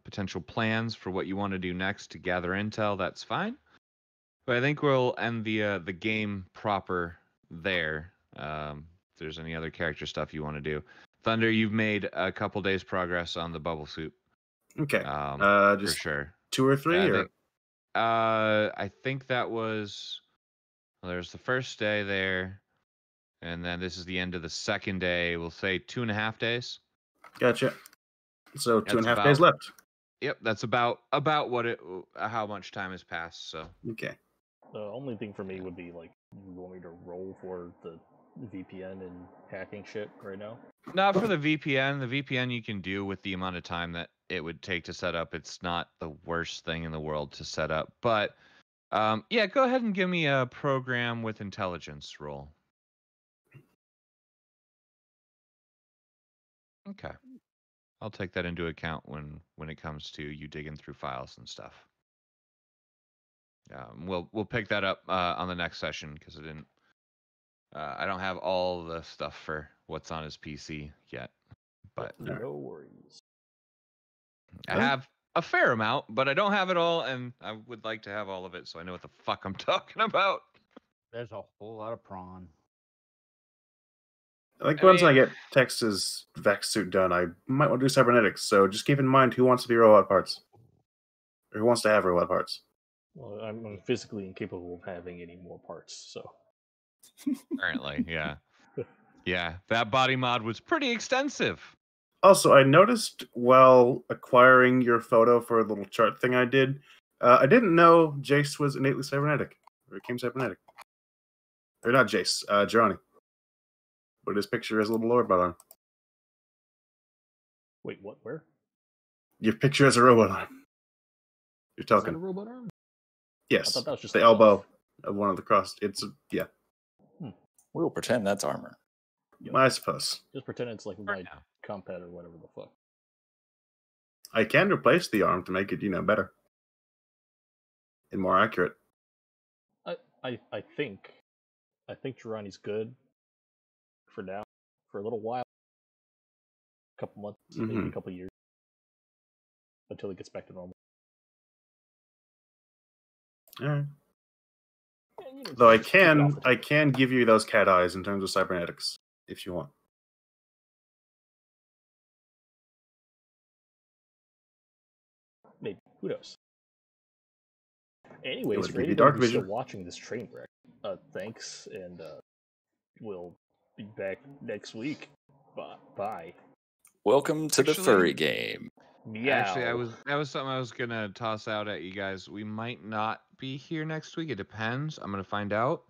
Speaker 2: potential plans for what you want to do next to gather intel, that's fine. But I think we'll end the game proper there. If there's any other character stuff you want to do, Thunder, you've made a couple days progress on the bubble suit.
Speaker 5: Okay.
Speaker 2: for
Speaker 5: Just
Speaker 2: sure.
Speaker 5: 2 or 3,
Speaker 2: I think that was. Well, there's the first day there, and then this is the end of the second day. We'll say 2.5 days.
Speaker 5: Gotcha. So
Speaker 2: That's
Speaker 5: 2.5 days left.
Speaker 2: Yep, that's about how much time has passed. So
Speaker 5: Okay.
Speaker 4: The only thing for me would be like, you want me to roll for the VPN and hacking shit right now?
Speaker 2: not for the VPN. The VPN you can do with the amount of time that it would take to set up. It's not the worst thing in the world to set up. But yeah, go ahead and give me a program with intelligence roll. Okay. I'll take that into account when it comes to you digging through files and stuff. We'll pick that up on the next session because I don't have all the stuff for what's on his PC yet, but
Speaker 4: No worries.
Speaker 2: I have a fair amount, but I don't have it all, and I would like to have all of it so I know what the fuck I'm talking about.
Speaker 9: There's a whole lot of prawn.
Speaker 5: Like once I get Tex's Vex suit done, I might want to do cybernetics. So just keep in mind who wants to be robot parts, or who wants to have robot parts.
Speaker 4: Well, I'm physically incapable of having any more parts, so.
Speaker 2: Currently, yeah. Yeah, that body mod was pretty extensive.
Speaker 5: Also, I noticed while acquiring your photo for a little chart thing I did, I didn't know Jace was innately cybernetic, or became cybernetic. Or not Jace, Johnny. But his picture has a little lore about him.
Speaker 4: Wait, what? Where?
Speaker 5: Your picture has a robot arm. You're
Speaker 4: Is that a
Speaker 5: talking.
Speaker 4: robot arm? I
Speaker 5: Yes.
Speaker 4: thought that was just
Speaker 5: The
Speaker 4: a
Speaker 5: elbow
Speaker 4: buff.
Speaker 5: of one of the crossed. It's, yeah.
Speaker 1: We'll pretend that's armor.
Speaker 4: Yep.
Speaker 5: I suppose.
Speaker 4: Just pretend it's like
Speaker 2: For
Speaker 4: my
Speaker 2: now.
Speaker 4: compet or whatever the fuck.
Speaker 5: I can replace the arm to make it, better. And more accurate.
Speaker 4: I think Girardi's good for now, for a little while. A couple months, maybe a couple years. Until he gets back to normal.
Speaker 5: Alright.
Speaker 4: Yeah,
Speaker 5: Though I
Speaker 4: just keep it off the
Speaker 5: can
Speaker 4: table.
Speaker 5: give you those cat eyes in terms of cybernetics, if you want.
Speaker 4: Maybe. Who knows?
Speaker 5: It
Speaker 4: Anyways,
Speaker 5: would
Speaker 4: for
Speaker 5: give you
Speaker 4: anybody
Speaker 5: dark
Speaker 4: who's still
Speaker 5: vision.
Speaker 4: watching this train wreck, thanks, and we'll be back next week. Bye.
Speaker 1: Welcome to the
Speaker 2: Actually-
Speaker 1: furry game.
Speaker 4: Meow.
Speaker 2: Actually, that was something I was gonna toss out at you guys. We might not be here next week. It depends. I'm gonna find out.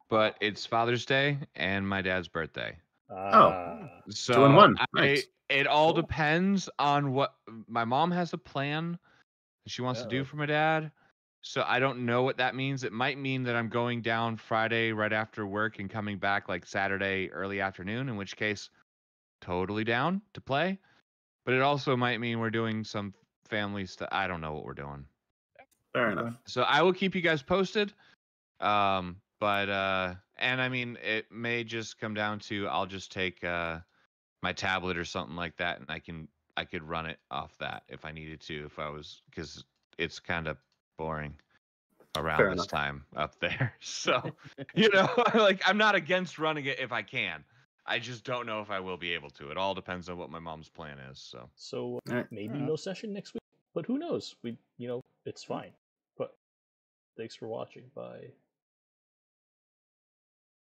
Speaker 2: But it's Father's Day and my dad's birthday. So
Speaker 5: 2 in 1. Nice.
Speaker 2: it all
Speaker 4: Cool.
Speaker 2: depends on what my mom has a plan that she wants to do for my dad. So I don't know what that means. It might mean that I'm going down Friday right after work and coming back like Saturday early afternoon, in which case totally down to play. But it also might mean we're doing some family stuff. I don't know what we're doing.
Speaker 5: Fair enough.
Speaker 2: So I will keep you guys posted. And I mean, it may just come down to I'll just take my tablet or something like that, and I could run it off that if I needed to, because it's kind of boring around
Speaker 5: Fair
Speaker 2: this
Speaker 5: enough.
Speaker 2: time up there. So like I'm not against running it if I can. I just don't know if I will be able to. It all depends on what my mom's plan is. So
Speaker 5: Alright.
Speaker 4: Maybe no session next week, but who knows? It's fine. But thanks for watching. Bye.